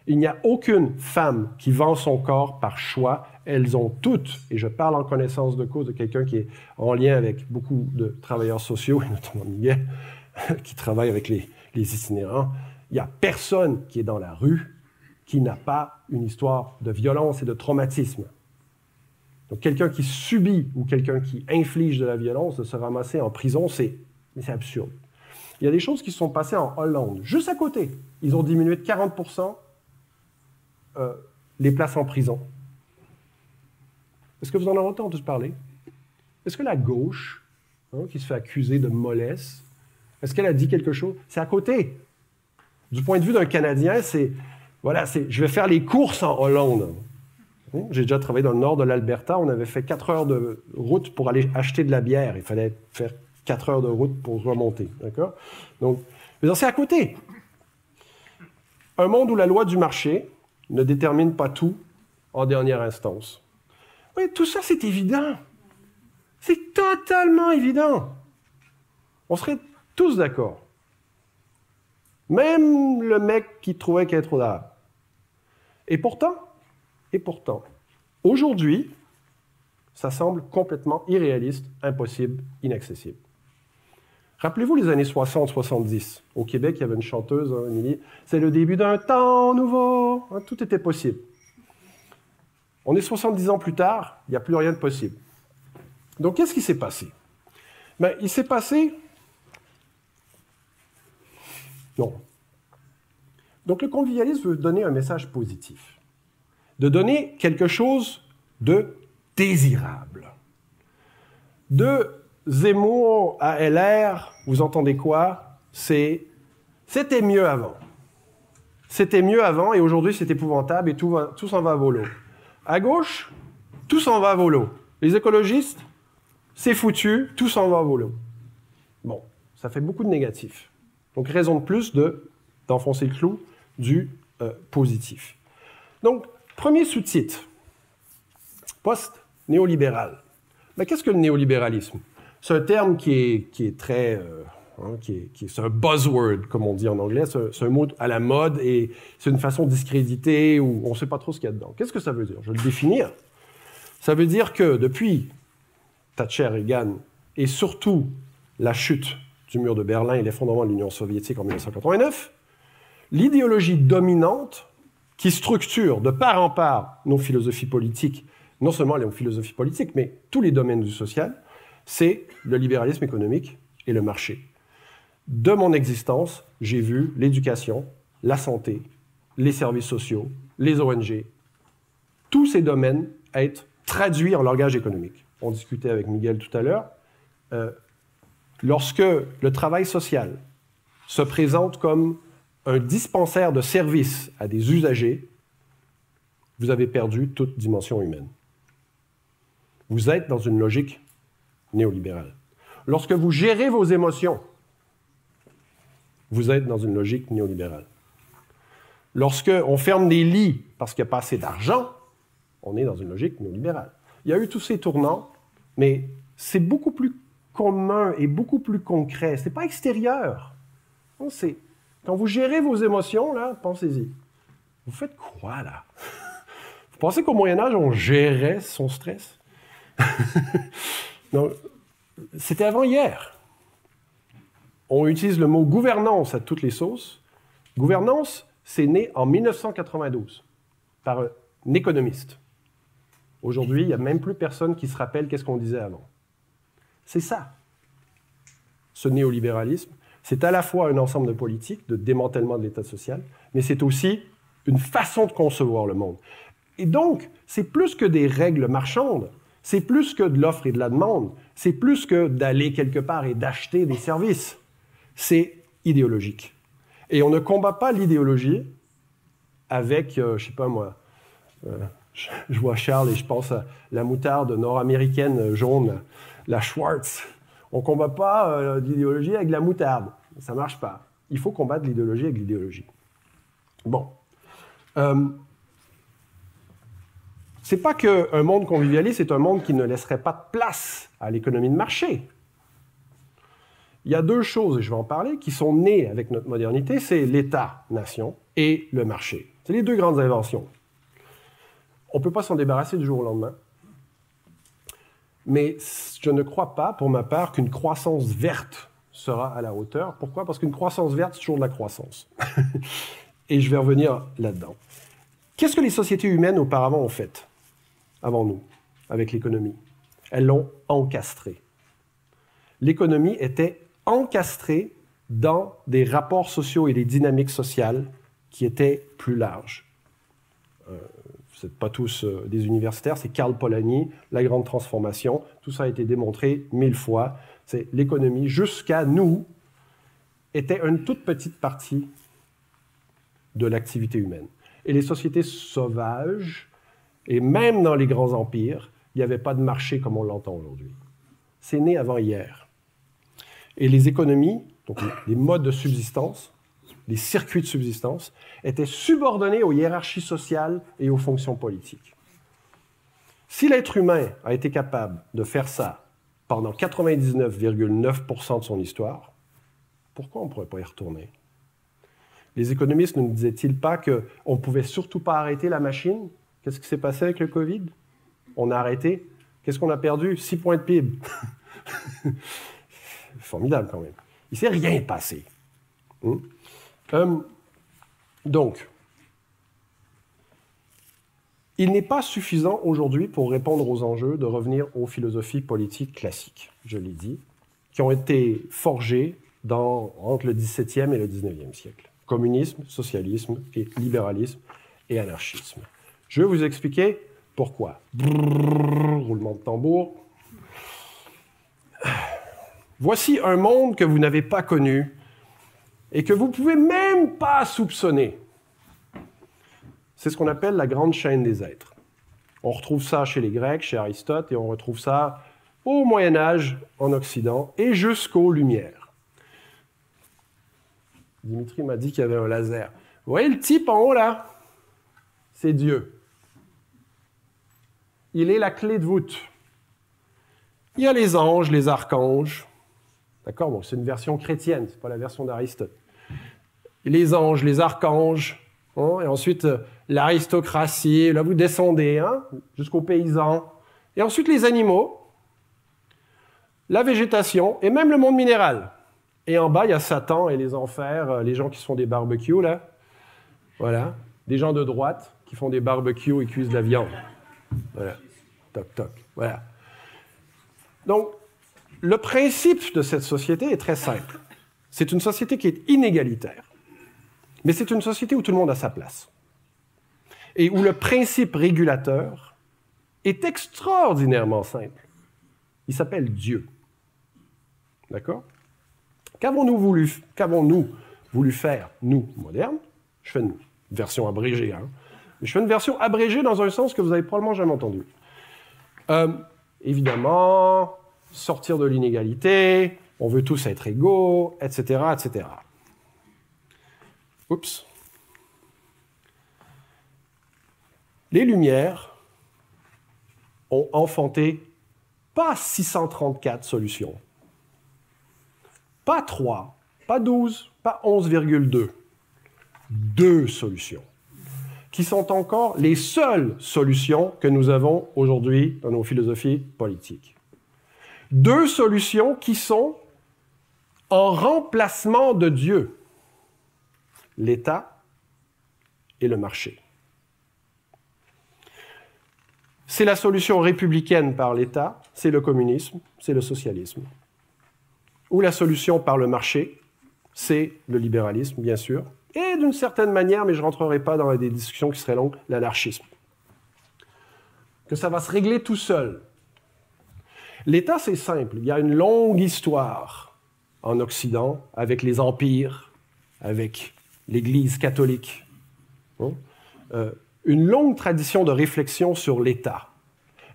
Il n'y a aucune femme qui vend son corps par choix. Elles ont toutes, et je parle en connaissance de cause de quelqu'un qui est en lien avec beaucoup de travailleurs sociaux, et notamment Miguel, qui travaille avec les itinérants. Il n'y a personne qui est dans la rue qui n'a pas une histoire de violence et de traumatisme. Donc quelqu'un qui subit ou quelqu'un qui inflige de la violence, de se ramasser en prison, c'est absurde. Il y a des choses qui se sont passées en Hollande, juste à côté. Ils ont diminué de 40% les places en prison. Est-ce que vous en avez entendu parler? Est-ce que la gauche, qui se fait accuser de mollesse, est-ce qu'elle a dit quelque chose? C'est à côté. Du point de vue d'un Canadien, je vais faire les courses en Hollande. J'ai déjà travaillé dans le nord de l'Alberta. On avait fait 4 heures de route pour aller acheter de la bière. Il fallait faire 4 heures de route pour remonter. D'accord? Donc, c'est à côté. Un monde où la loi du marché ne détermine pas tout en dernière instance. Oui, tout ça, c'est évident. C'est totalement évident. On serait tous d'accord. Même le mec qui trouvait qu'il y avait trop d'arabes. Et pourtant, aujourd'hui, ça semble complètement irréaliste, impossible, inaccessible. Rappelez-vous les années 60-70. Au Québec, il y avait une chanteuse, Émilie. C'est le début d'un temps nouveau. Tout était possible. On est 70 ans plus tard, il n'y a plus rien de possible. Donc, qu'est-ce qui s'est passé? Il s'est passé... Non. Donc, le convivialisme veut donner un message positif. De donner quelque chose de désirable. De Zemmour à LR, vous entendez quoi? C'était mieux avant. C'était mieux avant et aujourd'hui c'est épouvantable et tout s'en va à volo. À gauche, tout s'en va à volo. Les écologistes, c'est foutu, tout s'en va à volo. Bon, ça fait beaucoup de négatifs. Donc raison de plus d'enfoncer le clou du positif. Donc, premier sous-titre, post-néolibéral. Qu'est-ce que le néolibéralisme? C'est un terme qui est très... c'est un buzzword, comme on dit en anglais. C'est un mot à la mode et c'est une façon discréditée où on ne sait pas trop ce qu'il y a dedans. Qu'est-ce que ça veut dire? Je vais le définir. Ça veut dire que depuis Thatcher, Reagan et surtout la chute du mur de Berlin et l'effondrement de l'Union soviétique en 1989, l'idéologie dominante qui structure de part en part nos philosophies politiques, non seulement les philosophies politiques, mais tous les domaines du social, c'est le libéralisme économique et le marché. De mon existence, j'ai vu l'éducation, la santé, les services sociaux, les ONG, tous ces domaines être traduits en langage économique. On discutait avec Miguel tout à l'heure. Lorsque le travail social se présente comme un dispensaire de services à des usagers, vous avez perdu toute dimension humaine. Vous êtes dans une logique néolibérale. Lorsque vous gérez vos émotions, vous êtes dans une logique néolibérale. Lorsqu'on ferme des lits parce qu'il n'y a pas assez d'argent, on est dans une logique néolibérale. Il y a eu tous ces tournants, mais c'est beaucoup plus commun et beaucoup plus concret. Ce n'est pas extérieur. Non, c'est quand vous gérez vos émotions, là, pensez-y. Vous faites quoi, là? Vous pensez qu'au Moyen-Âge, on gérait son stress? Non, c'était avant hier. On utilise le mot gouvernance à toutes les sauces. Gouvernance, c'est né en 1992 par un économiste. Aujourd'hui, il n'y a même plus personne qui se rappelle qu'est-ce qu'on disait avant. C'est ça, ce néolibéralisme. C'est à la fois un ensemble de politiques, de démantèlement de l'État social, mais c'est aussi une façon de concevoir le monde. Et donc, c'est plus que des règles marchandes, c'est plus que de l'offre et de la demande, c'est plus que d'aller quelque part et d'acheter des services. C'est idéologique. Et on ne combat pas l'idéologie avec, je ne sais pas moi, je vois Charles et je pense à la moutarde nord-américaine jaune, la Schwartz. On ne combat pas l'idéologie avec la moutarde. Ça ne marche pas. Il faut combattre l'idéologie avec l'idéologie. Bon. C'est pas qu'un monde convivialiste est un monde qui ne laisserait pas de place à l'économie de marché. Il y a deux choses, et je vais en parler, qui sont nées avec notre modernité, c'est l'État-nation et le marché. C'est les deux grandes inventions. On ne peut pas s'en débarrasser du jour au lendemain. Mais je ne crois pas, pour ma part, qu'une croissance verte sera à la hauteur. Pourquoi? Parce qu'une croissance verte, c'est toujours de la croissance. Et je vais revenir là-dedans. Qu'est-ce que les sociétés humaines auparavant ont fait, avant nous, avec l'économie? Elles l'ont encastrée. L'économie était encastrée dans des rapports sociaux et des dynamiques sociales qui étaient plus larges. Vous n'êtes pas tous des universitaires, c'est Karl Polanyi, La Grande Transformation, tout ça a été démontré 1000 fois. C'est l'économie, jusqu'à nous, était une toute petite partie de l'activité humaine. Et les sociétés sauvages, et même dans les grands empires, il n'y avait pas de marché comme on l'entend aujourd'hui. C'est né avant hier. Et les économies, donc les modes de subsistance, les circuits de subsistance, étaient subordonnés aux hiérarchies sociales et aux fonctions politiques. Si l'être humain a été capable de faire ça pendant 99,9% de son histoire, pourquoi on ne pourrait pas y retourner? Les économistes ne nous disaient-ils pas qu'on ne pouvait surtout pas arrêter la machine? Qu'est-ce qui s'est passé avec le Covid? On a arrêté. Qu'est-ce qu'on a perdu? 6 points de PIB. Formidable quand même. Il ne s'est rien passé. Donc, il n'est pas suffisant aujourd'hui pour répondre aux enjeux de revenir aux philosophies politiques classiques, je l'ai dit, qui ont été forgées entre le XVIIe et le XIXe siècle. Communisme, socialisme, et libéralisme et anarchisme. Je vais vous expliquer pourquoi. Roulement de tambour. Voici un monde que vous n'avez pas connu et que vous ne pouvez même pas soupçonner. C'est ce qu'on appelle la grande chaîne des êtres. On retrouve ça chez les Grecs, chez Aristote, et on retrouve ça au Moyen-Âge, en Occident, et jusqu'aux Lumières. Dimitri m'a dit qu'il y avait un laser. Vous voyez le type en haut, là? C'est Dieu. Il est la clé de voûte. Il y a les anges, les archanges. D'accord? Bon, c'est une version chrétienne, ce n'est pas la version d'Aristote. Les anges, les archanges, hein, et ensuite l'aristocratie, là vous descendez hein, jusqu'aux paysans, et ensuite les animaux, la végétation, et même le monde minéral. Et en bas, il y a Satan et les enfers, les gens qui se font des barbecues, là. Voilà. Des gens de droite qui font des barbecues et cuisent de la viande. Voilà. Toc, toc. Voilà. Donc, le principe de cette société est très simple. C'est une société qui est inégalitaire. Mais c'est une société où tout le monde a sa place. Et où le principe régulateur est extraordinairement simple. Il s'appelle Dieu. D'accord? Qu'avons-nous voulu faire, nous, modernes? Je fais une version abrégée, hein? Mais je fais une version abrégée dans un sens que vous n'avez probablement jamais entendu. Évidemment, sortir de l'inégalité, on veut tous être égaux, etc., etc. Oups. Les Lumières ont enfanté pas 634 solutions, pas 3, pas 12, pas 11,2, 2 solutions, qui sont encore les seules solutions que nous avons aujourd'hui dans nos philosophies politiques. 2 solutions qui sont en remplacement de Dieu, l'État et le marché. C'est la solution républicaine par l'État, c'est le communisme, c'est le socialisme. Ou la solution par le marché, c'est le libéralisme, bien sûr, et d'une certaine manière, mais je ne rentrerai pas dans des discussions qui seraient longues, l'anarchisme. Que ça va se régler tout seul. L'État, c'est simple. Il y a une longue histoire en Occident avec les empires, avec l'Église catholique. Une longue tradition de réflexion sur l'État.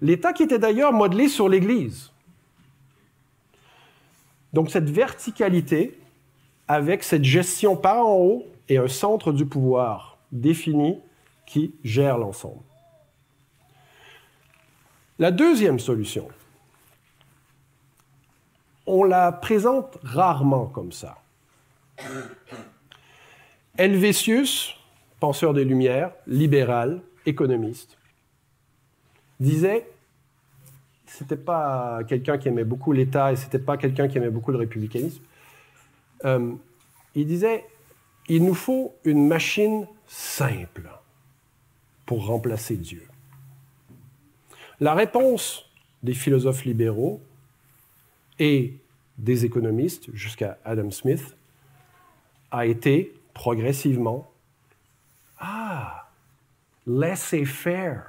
L'État qui était d'ailleurs modelé sur l'Église. Donc cette verticalité avec cette gestion par en haut et un centre du pouvoir défini qui gère l'ensemble. La deuxième solution, on la présente rarement comme ça. Helvétius, penseur des Lumières, libéral, économiste, disait c'était pas quelqu'un qui aimait beaucoup l'État et c'était pas quelqu'un qui aimait beaucoup le républicanisme. Il disait il nous faut une machine simple pour remplacer Dieu. La réponse des philosophes libéraux et des économistes jusqu'à Adam Smith a été progressivement laissez-faire.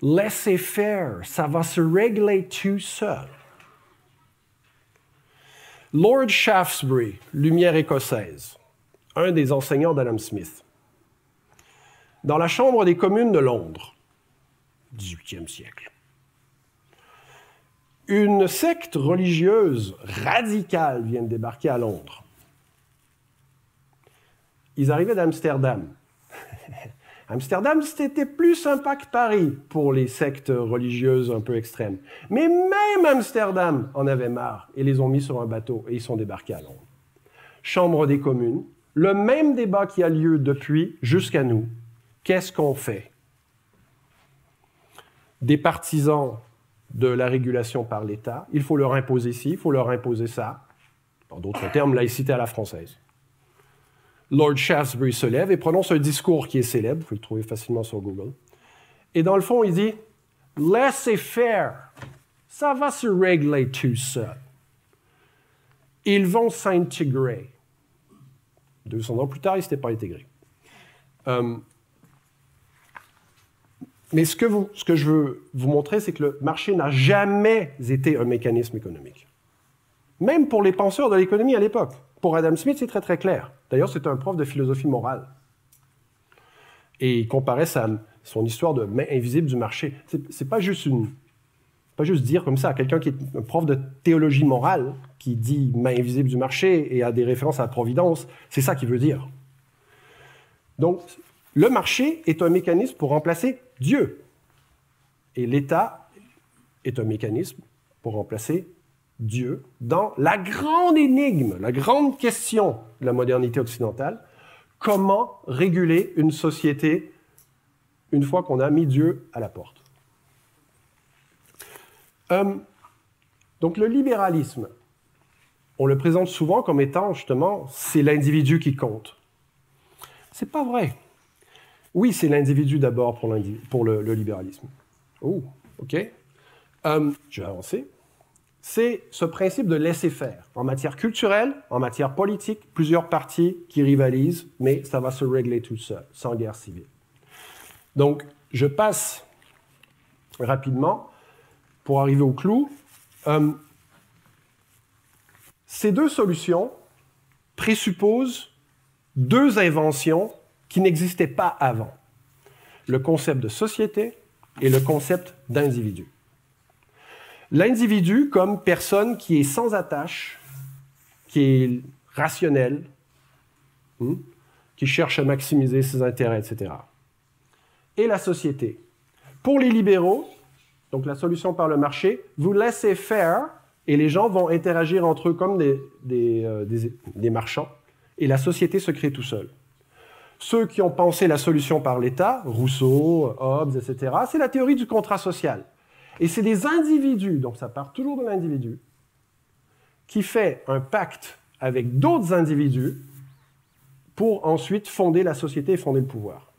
Laissez-faire, ça va se régler tout seul. Lord Shaftesbury, Lumière écossaise, un des enseignants d'Adam Smith, dans la Chambre des communes de Londres, 18e siècle, une secte religieuse radicale vient de débarquer à Londres. Ils arrivaient d'Amsterdam. Amsterdam, c'était plus sympa que Paris pour les sectes religieuses un peu extrêmes. Mais même Amsterdam en avait marre et les ont mis sur un bateau et ils sont débarqués à Londres. Chambre des communes, le même débat qui a lieu depuis jusqu'à nous. Qu'est-ce qu'on fait? Des partisans de la régulation par l'État, il faut leur imposer ci, il faut leur imposer ça. En d'autres termes, laïcité à la française. Lord Shaftesbury se lève et prononce un discours qui est célèbre, vous pouvez le trouver facilement sur Google. Et dans le fond, il dit « Laissez faire, ça va se régler tout seul. Ils vont s'intégrer. » 200 ans plus tard, ils ne s'étaient pas intégrés. Mais ce que je veux vous montrer, c'est que le marché n'a jamais été un mécanisme économique. Même pour les penseurs de l'économie à l'époque. Pour Adam Smith, c'est très très clair. D'ailleurs, c'est un prof de philosophie morale. Et il comparait son histoire de main invisible du marché. C'est pas juste dire comme ça. Quelqu'un qui est un prof de théologie morale, qui dit main invisible du marché et a des références à la providence, c'est ça qu'il veut dire. Donc, le marché est un mécanisme pour remplacer Dieu. Et l'État est un mécanisme pour remplacer Dieu dans la grande énigme, la grande question de la modernité occidentale, comment réguler une société une fois qu'on a mis Dieu à la porte. Donc le libéralisme on le présente souvent comme étant, justement, c'est l'individu qui compte. C'est pas vrai. Oui, c'est l'individu d'abord pour le libéralisme. Oh, OK. Je vais avancer. C'est ce principe de laisser faire. En matière culturelle, en matière politique, plusieurs partis qui rivalisent, mais ça va se régler tout seul, sans guerre civile. Donc, je passe rapidement pour arriver au clou. Ces deux solutions présupposent deux inventions qui n'existaient pas avant. Le concept de société et le concept d'individu. L'individu comme personne qui est sans attache, qui est rationnel, qui cherche à maximiser ses intérêts, etc. Et la société. Pour les libéraux, donc la solution par le marché, vous laissez faire et les gens vont interagir entre eux comme des marchands et la société se crée tout seul. Ceux qui ont pensé la solution par l'État, Rousseau, Hobbes, etc., c'est la théorie du contrat social. Et c'est des individus, donc ça part toujours de l'individu, qui fait un pacte avec d'autres individus pour ensuite fonder la société et fonder le pouvoir.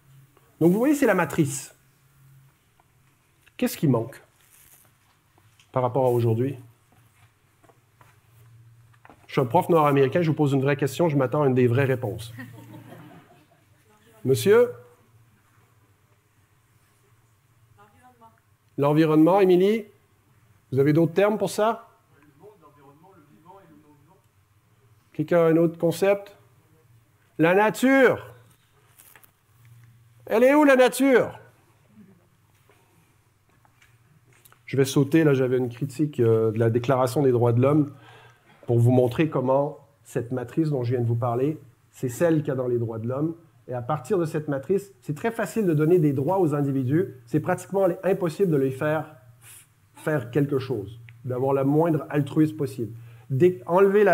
Donc vous voyez, c'est la matrice. Qu'est-ce qui manque par rapport à aujourd'hui? Je suis un prof nord-américain, je vous pose une vraie question, je m'attends à une des vraies réponses. Monsieur? L'environnement, Émilie? Vous avez d'autres termes pour ça? Le monde, l'environnement, le vivant et le non-vivant. Quelqu'un a un autre concept? La nature! Elle est où, la nature? Je vais sauter, là j'avais une critique de la Déclaration des droits de l'homme pour vous montrer comment cette matrice dont je viens de vous parler, c'est celle qu'il y a dans les droits de l'homme. Et à partir de cette matrice, c'est très facile de donner des droits aux individus. C'est pratiquement impossible de les faire quelque chose, d'avoir le moindre altruisme possible. Enlevez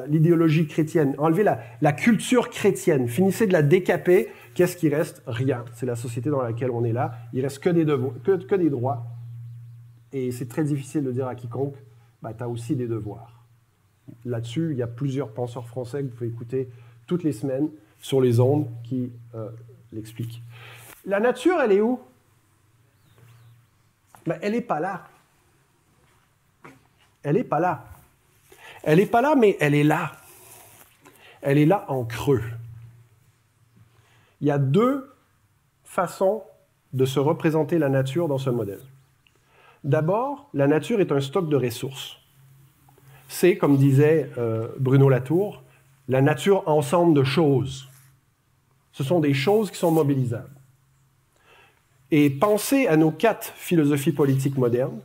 l'idéologie chrétienne, enlevez la culture chrétienne, finissez de la décaper, qu'est-ce qui reste? Rien. C'est la société dans laquelle on est là. Il ne reste que des devoirs, que des droits. Et c'est très difficile de dire à quiconque, bah, tu as aussi des devoirs. Là-dessus, il y a plusieurs penseurs français que vous pouvez écouter toutes les semaines sur les ondes qui l'expliquent. La nature, elle est où? Ben, elle n'est pas là. Elle n'est pas là. Elle n'est pas là, mais elle est là. Elle est là en creux. Il y a deux façons de se représenter la nature dans ce modèle. D'abord, la nature est un stock de ressources. C'est, comme disait Bruno Latour, la nature ensemble de choses. Ce sont des choses qui sont mobilisables. Et pensez à nos 4 philosophies politiques modernes,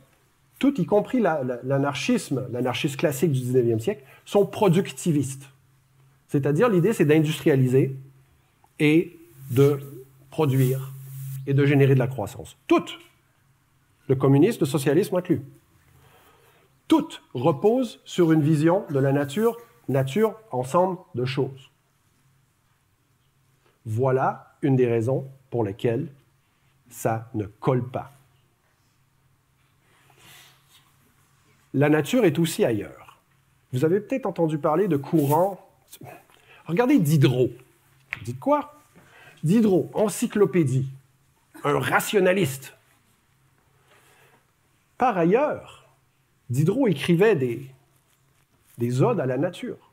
toutes, y compris l'anarchisme classique du 19e siècle, sont productivistes. C'est-à-dire, l'idée, c'est d'industrialiser et de produire et de générer de la croissance. Toutes. Le communisme, le socialisme inclus. Toutes reposent sur une vision de la nature, ensemble de choses. Voilà une des raisons pour lesquelles ça ne colle pas. La nature est aussi ailleurs. Vous avez peut-être entendu parler de courants. Regardez Diderot. Dites quoi? Diderot, encyclopédie, un rationaliste. Par ailleurs, Diderot écrivait des odes à la nature.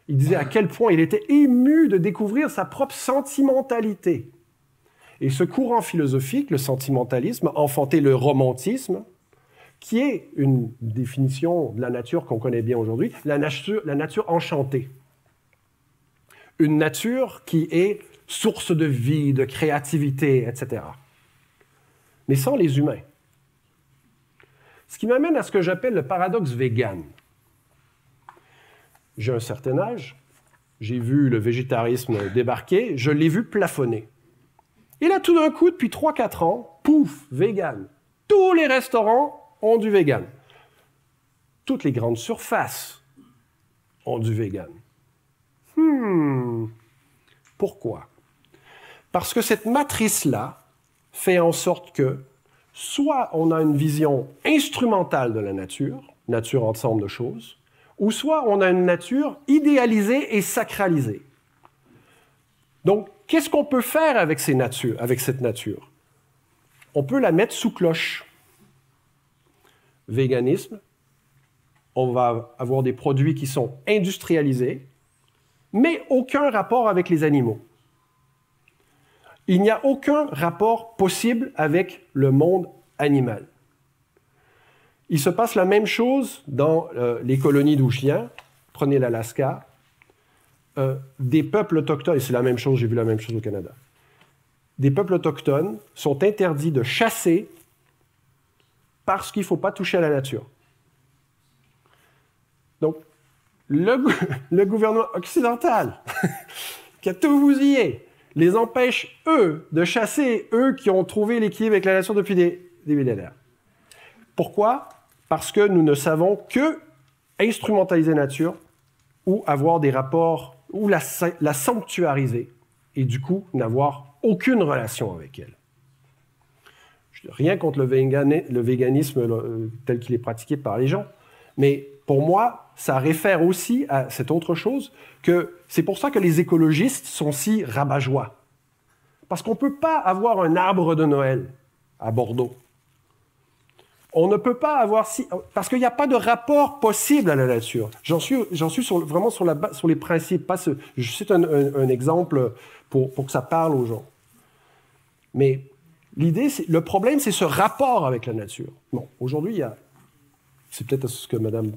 Il disait à quel point il était ému de découvrir sa propre sentimentalité. Et ce courant philosophique, le sentimentalisme, a enfanté le romantisme, qui est une définition de la nature qu'on connaît bien aujourd'hui, la nature enchantée. Une nature qui est source de vie, de créativité, etc. Mais sans les humains. Ce qui m'amène à ce que j'appelle le paradoxe vegan. J'ai un certain âge, j'ai vu le végétarisme débarquer, je l'ai vu plafonner. Et là, tout d'un coup, depuis 3-4 ans, pouf, vegan. Tous les restaurants ont du vegan. Toutes les grandes surfaces ont du vegan. Pourquoi? Parce que cette matrice-là fait en sorte que soit on a une vision instrumentale de la nature ensemble de choses, ou soit on a une nature idéalisée et sacralisée. Donc, qu'est-ce qu'on peut faire avec cette nature? On peut la mettre sous cloche. Véganisme, on va avoir des produits qui sont industrialisés, mais aucun rapport avec les animaux. Il n'y a aucun rapport possible avec le monde animal. Il se passe la même chose dans les colonies d'où je viens. Prenez l'Alaska. Des peuples autochtones, et c'est la même chose, j'ai vu la même chose au Canada. Des peuples autochtones sont interdits de chasser parce qu'il ne faut pas toucher à la nature. Donc, le gouvernement occidental, qui a tout bousillé, les empêche, eux, de chasser, eux qui ont trouvé l'équilibre avec la nature depuis des millénaires. Pourquoi? Parce que nous ne savons que instrumentaliser la nature ou avoir des rapports, ou la sanctuariser, et du coup, n'avoir aucune relation avec elle. Rien contre le véganisme tel qu'il est pratiqué par les gens, mais pour moi, ça réfère aussi à cette autre chose, que c'est pour ça que les écologistes sont si rabat-joie. Parce qu'on ne peut pas avoir un arbre de Noël à Bordeaux. On ne peut pas avoir... parce qu'il n'y a pas de rapport possible à la nature. J'en suis vraiment sur les principes. Je cite un exemple pour que ça parle aux gens. Mais le problème, c'est ce rapport avec la nature. Bon, aujourd'hui, c'est peut-être ce que madame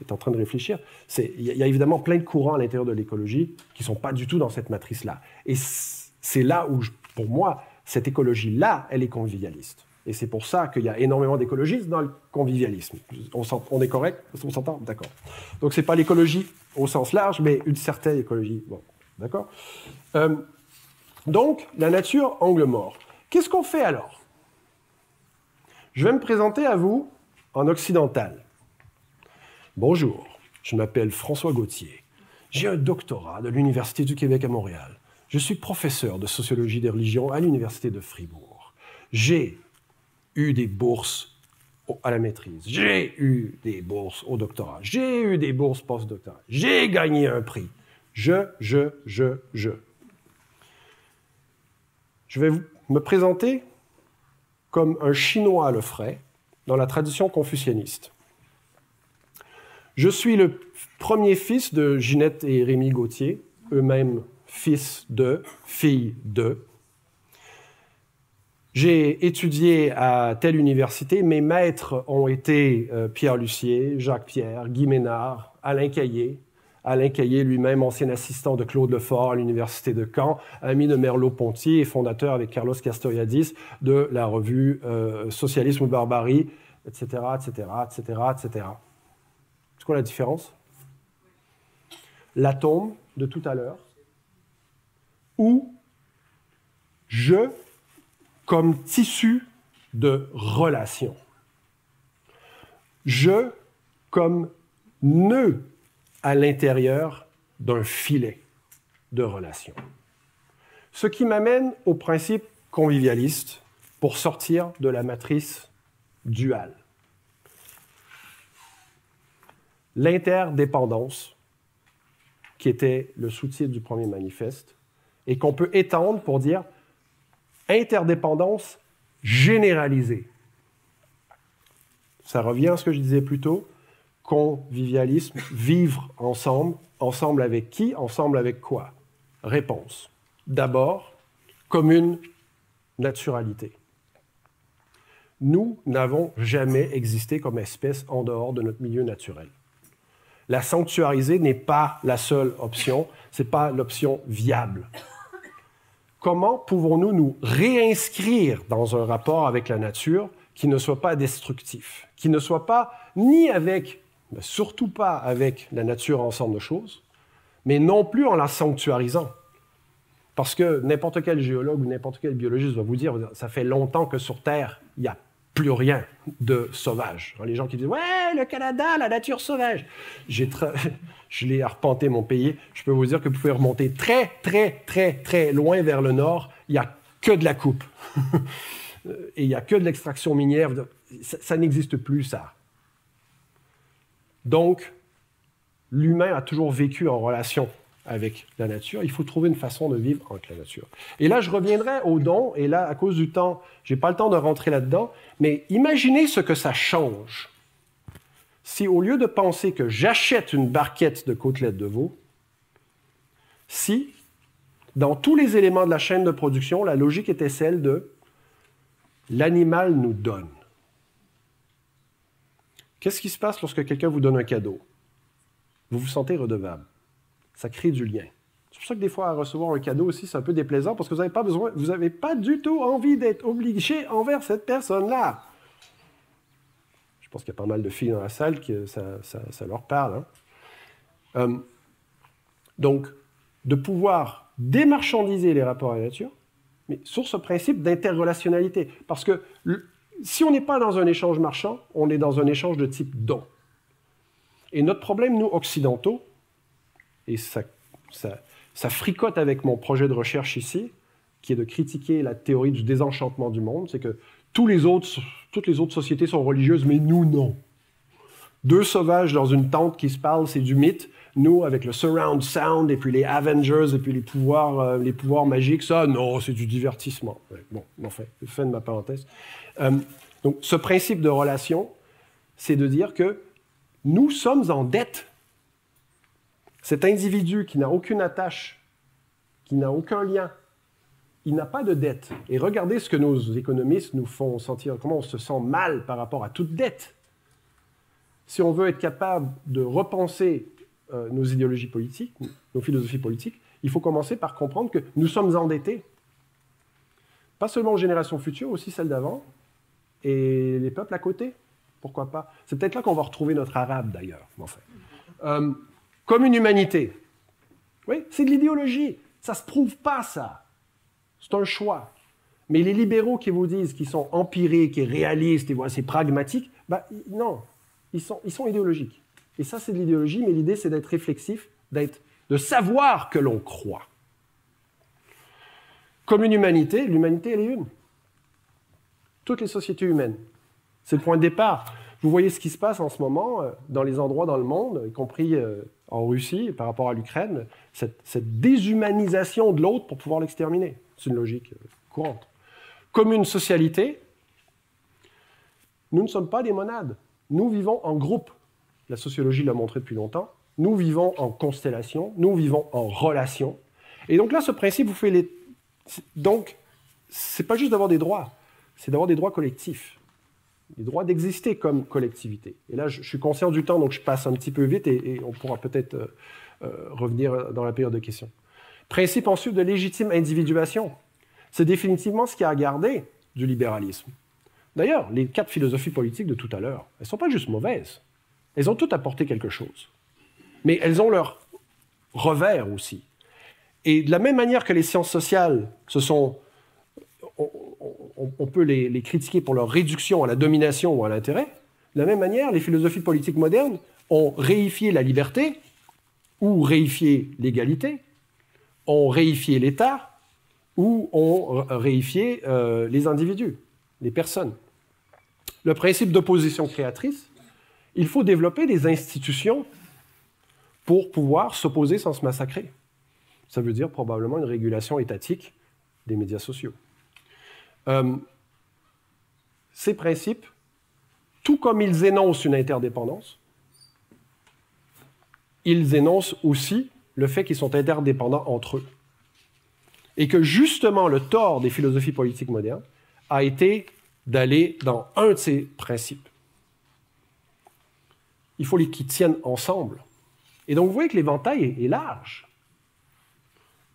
est en train de réfléchir. Il y a évidemment plein de courants à l'intérieur de l'écologie qui ne sont pas du tout dans cette matrice-là. Et c'est là où, pour moi, cette écologie-là, elle est convivialiste. Et c'est pour ça qu'il y a énormément d'écologistes dans le convivialisme. On est correct? On s'entend? D'accord. Donc, ce n'est pas l'écologie au sens large, mais une certaine écologie. Bon, d'accord? Donc, la nature, angle mort. Qu'est-ce qu'on fait alors? Je vais me présenter à vous en occidental. Bonjour, je m'appelle François Gauthier. J'ai un doctorat de l'Université du Québec à Montréal. Je suis professeur de sociologie des religions à l'Université de Fribourg. J'ai eu des bourses à la maîtrise. J'ai eu des bourses au doctorat. J'ai eu des bourses post-doctorat. J'ai gagné un prix. Je vais me présenter comme un Chinois le ferait dans la tradition confucianiste. Je suis le premier fils de Ginette et Rémi Gauthier, eux-mêmes fils de, filles de. J'ai étudié à telle université. Mes maîtres ont été Pierre Lucier, Jacques Pierre, Guy Ménard, Alain Caillé. Alain Caillé, lui-même ancien assistant de Claude Lefort à l'Université de Caen, ami de Merleau-Ponty et fondateur avec Carlos Castoriadis de la revue Socialisme ou Barbarie, etc., etc., etc., etc. C'est quoi la différence? L'atome de tout à l'heure, ou je comme tissu de relation. Je comme nœud à l'intérieur d'un filet de relation. Ce qui m'amène au principe convivialiste pour sortir de la matrice duale. L'interdépendance, qui était le sous-titre du premier manifeste, et qu'on peut étendre pour dire interdépendance généralisée. Ça revient à ce que je disais plus tôt, convivialisme, vivre ensemble. Ensemble avec qui? Ensemble avec quoi? Réponse. D'abord, commune naturalité. Nous n'avons jamais existé comme espèce en dehors de notre milieu naturel. La sanctuariser n'est pas la seule option, ce n'est pas l'option viable. Comment pouvons-nous nous réinscrire dans un rapport avec la nature qui ne soit pas destructif, qui ne soit pas ni avec, mais surtout pas avec la nature ensemble de choses, mais non plus en la sanctuarisant. Parce que n'importe quel géologue ou n'importe quel biologiste va vous dire, ça fait longtemps que sur Terre, il n'y a plus rien de sauvage. Les gens qui disent « Ouais, le Canada, la nature sauvage ». Je l'ai arpenté mon pays. Je peux vous dire que vous pouvez remonter très, très, très, très loin vers le nord. Il n'y a que de la coupe. Et il n'y a que de l'extraction minière. Ça n'existe plus, ça. Donc, l'humain a toujours vécu en relation avec la nature. Il faut trouver une façon de vivre avec la nature. Et là, je reviendrai au don, et là, à cause du temps, je n'ai pas le temps de rentrer là-dedans, mais imaginez ce que ça change si, au lieu de penser que j'achète une barquette de côtelettes de veau, si, dans tous les éléments de la chaîne de production, la logique était celle de l'animal nous donne. Qu'est-ce qui se passe lorsque quelqu'un vous donne un cadeau? Vous vous sentez redevable. Ça crée du lien. C'est pour ça que des fois, à recevoir un cadeau aussi, c'est un peu déplaisant parce que vous n'avez pas du tout envie d'être obligé envers cette personne-là. Je pense qu'il y a pas mal de filles dans la salle que ça leur parle. Hein. Donc, de pouvoir démarchandiser les rapports à la nature, mais sur ce principe d'interrelationnalité. Parce que si on n'est pas dans un échange marchand, on est dans un échange de type don. Et notre problème, nous, occidentaux, et ça fricote avec mon projet de recherche ici, qui est de critiquer la théorie du désenchantement du monde, c'est que toutes les autres sociétés sont religieuses, mais nous, non. Deux sauvages dans une tente qui se parlent, c'est du mythe. Nous, avec le surround sound, et puis les Avengers, et puis les pouvoirs magiques, ça, non, c'est du divertissement. Ouais, bon, enfin, fin de ma parenthèse. Donc, ce principe de relation, c'est de dire que nous sommes en dette. Cet individu qui n'a aucune attache, qui n'a aucun lien, il n'a pas de dette. Et regardez ce que nos économistes nous font sentir, comment on se sent mal par rapport à toute dette. Si on veut être capable de repenser nos idéologies politiques, nos philosophies politiques, il faut commencer par comprendre que nous sommes endettés. Pas seulement aux générations futures, aussi celles d'avant, et les peuples à côté. Pourquoi pas? C'est peut-être là qu'on va retrouver notre arabe, d'ailleurs. Enfin. Comme une humanité. Oui, c'est de l'idéologie. Ça ne se prouve pas, ça. C'est un choix. Mais les libéraux qui vous disent qu'ils sont empiriques et réalistes et voilà, c'est pragmatique, ben, non, ils sont idéologiques. Et ça, c'est de l'idéologie, mais l'idée, c'est d'être réflexif, de savoir que l'on croit. Comme une humanité, l'humanité, elle est une. Toutes les sociétés humaines. C'est le point de départ. Vous voyez ce qui se passe en ce moment dans les endroits dans le monde, y compris en Russie par rapport à l'Ukraine, cette déshumanisation de l'autre pour pouvoir l'exterminer. C'est une logique courante. Comme une socialité, nous ne sommes pas des monades. Nous vivons en groupe. La sociologie l'a montré depuis longtemps. Nous vivons en constellation, nous vivons en relation. Et donc là, ce principe vous fait les... Donc, c'est pas juste d'avoir des droits, c'est d'avoir des droits collectifs. Les droits d'exister comme collectivité. Et là, je suis conscient du temps, donc je passe un petit peu vite et on pourra peut-être revenir dans la période de questions. Principe ensuite de légitime individuation. C'est définitivement ce qui a à garder du libéralisme. D'ailleurs, les 4 philosophies politiques de tout à l'heure, elles ne sont pas juste mauvaises. Elles ont toutes apporté quelque chose. Mais elles ont leur revers aussi. Et de la même manière que les sciences sociales on peut les critiquer pour leur réduction à la domination ou à l'intérêt. De la même manière, les philosophies politiques modernes ont réifié la liberté ou réifié l'égalité, ont réifié l'État ou ont réifié les individus, les personnes. Le principe d'opposition créatrice, il faut développer des institutions pour pouvoir s'opposer sans se massacrer. Ça veut dire probablement une régulation étatique des médias sociaux. Ces principes, tout comme ils énoncent une interdépendance, ils énoncent aussi le fait qu'ils sont interdépendants entre eux. Et que justement, le tort des philosophies politiques modernes a été d'aller dans un de ces principes. Il faut qu'ils tiennent ensemble. Et donc, vous voyez que l'éventail est large.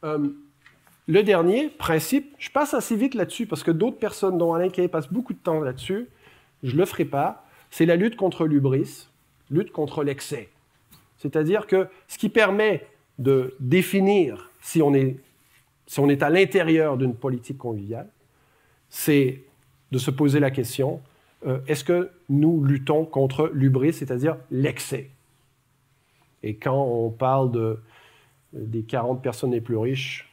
Le dernier principe, je passe assez vite là-dessus parce que d'autres personnes, dont Alain Kay, passent beaucoup de temps là-dessus, je ne le ferai pas, c'est la lutte contre l'hubris, lutte contre l'excès. C'est-à-dire que ce qui permet de définir si on est à l'intérieur d'une politique conviviale, c'est de se poser la question, est-ce que nous luttons contre l'hubris, c'est-à-dire l'excès? Et quand on parle des 40 personnes les plus riches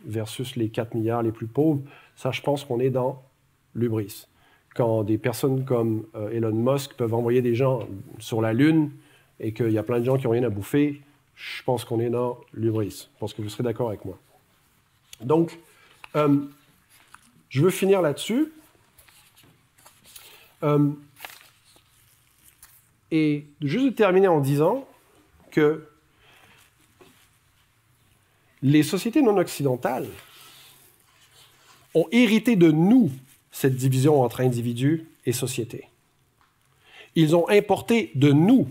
versus les 4 milliards les plus pauvres, ça, je pense qu'on est dans l'hubris. Quand des personnes comme Elon Musk peuvent envoyer des gens sur la Lune et qu'il y a plein de gens qui n'ont rien à bouffer, je pense qu'on est dans l'hubris. Je pense que vous serez d'accord avec moi. Donc, je veux finir là-dessus. Et juste terminer en disant que les sociétés non occidentales ont hérité de nous cette division entre individus et société. Ils ont importé de nous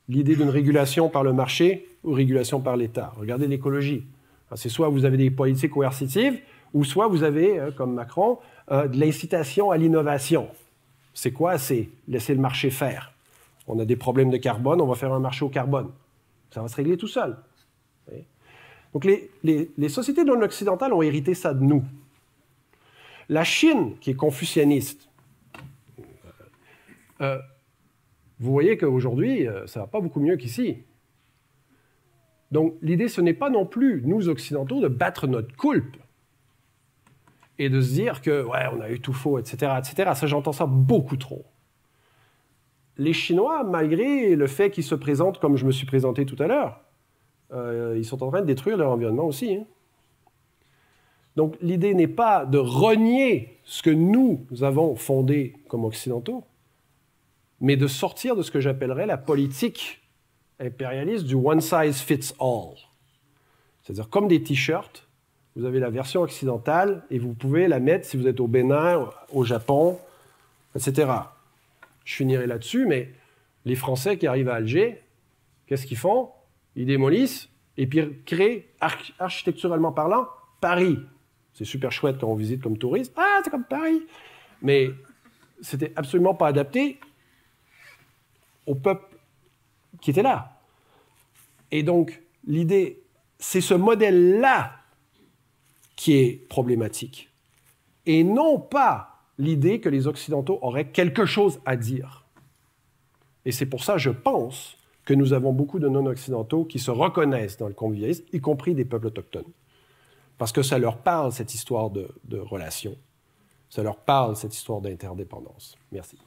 l'idée d'une régulation par le marché ou régulation par l'État. Regardez l'écologie. C'est soit vous avez des politiques coercitives, ou soit vous avez, comme Macron, de l'incitation à l'innovation. C'est quoi? C'est laisser le marché faire. On a des problèmes de carbone, on va faire un marché au carbone. Ça va se régler tout seul. Donc les sociétés non occidentales ont hérité ça de nous. La Chine, qui est confucianiste, vous voyez qu'aujourd'hui, ça ne va pas beaucoup mieux qu'ici. Donc l'idée, ce n'est pas non plus, nous occidentaux, de battre notre coulpe et de se dire que, ouais, on a eu tout faux, etc., etc. Ça, j'entends ça beaucoup trop. Les Chinois, malgré le fait qu'ils se présentent comme je me suis présenté tout à l'heure, ils sont en train de détruire leur environnement aussi. Hein. Donc, l'idée n'est pas de renier ce que nous avons fondé comme occidentaux, mais de sortir de ce que j'appellerais la politique impérialiste du one size fits all. C'est-à-dire, comme des t-shirts, vous avez la version occidentale et vous pouvez la mettre si vous êtes au Bénin, au Japon, etc. Je finirai là-dessus, mais les Français qui arrivent à Alger, qu'est-ce qu'ils font? Ils démolissent et puis créent, architecturalement parlant, Paris. C'est super chouette quand on visite comme touriste. Ah, c'est comme Paris! Mais c'était absolument pas adapté au peuple qui était là. Et donc, l'idée, c'est ce modèle-là qui est problématique. Et non pas l'idée que les Occidentaux auraient quelque chose à dire. Et c'est pour ça, je pense, que nous avons beaucoup de non-occidentaux qui se reconnaissent dans le convivialisme, y compris des peuples autochtones. Parce que ça leur parle, cette histoire de relation. Ça leur parle, cette histoire d'interdépendance. Merci.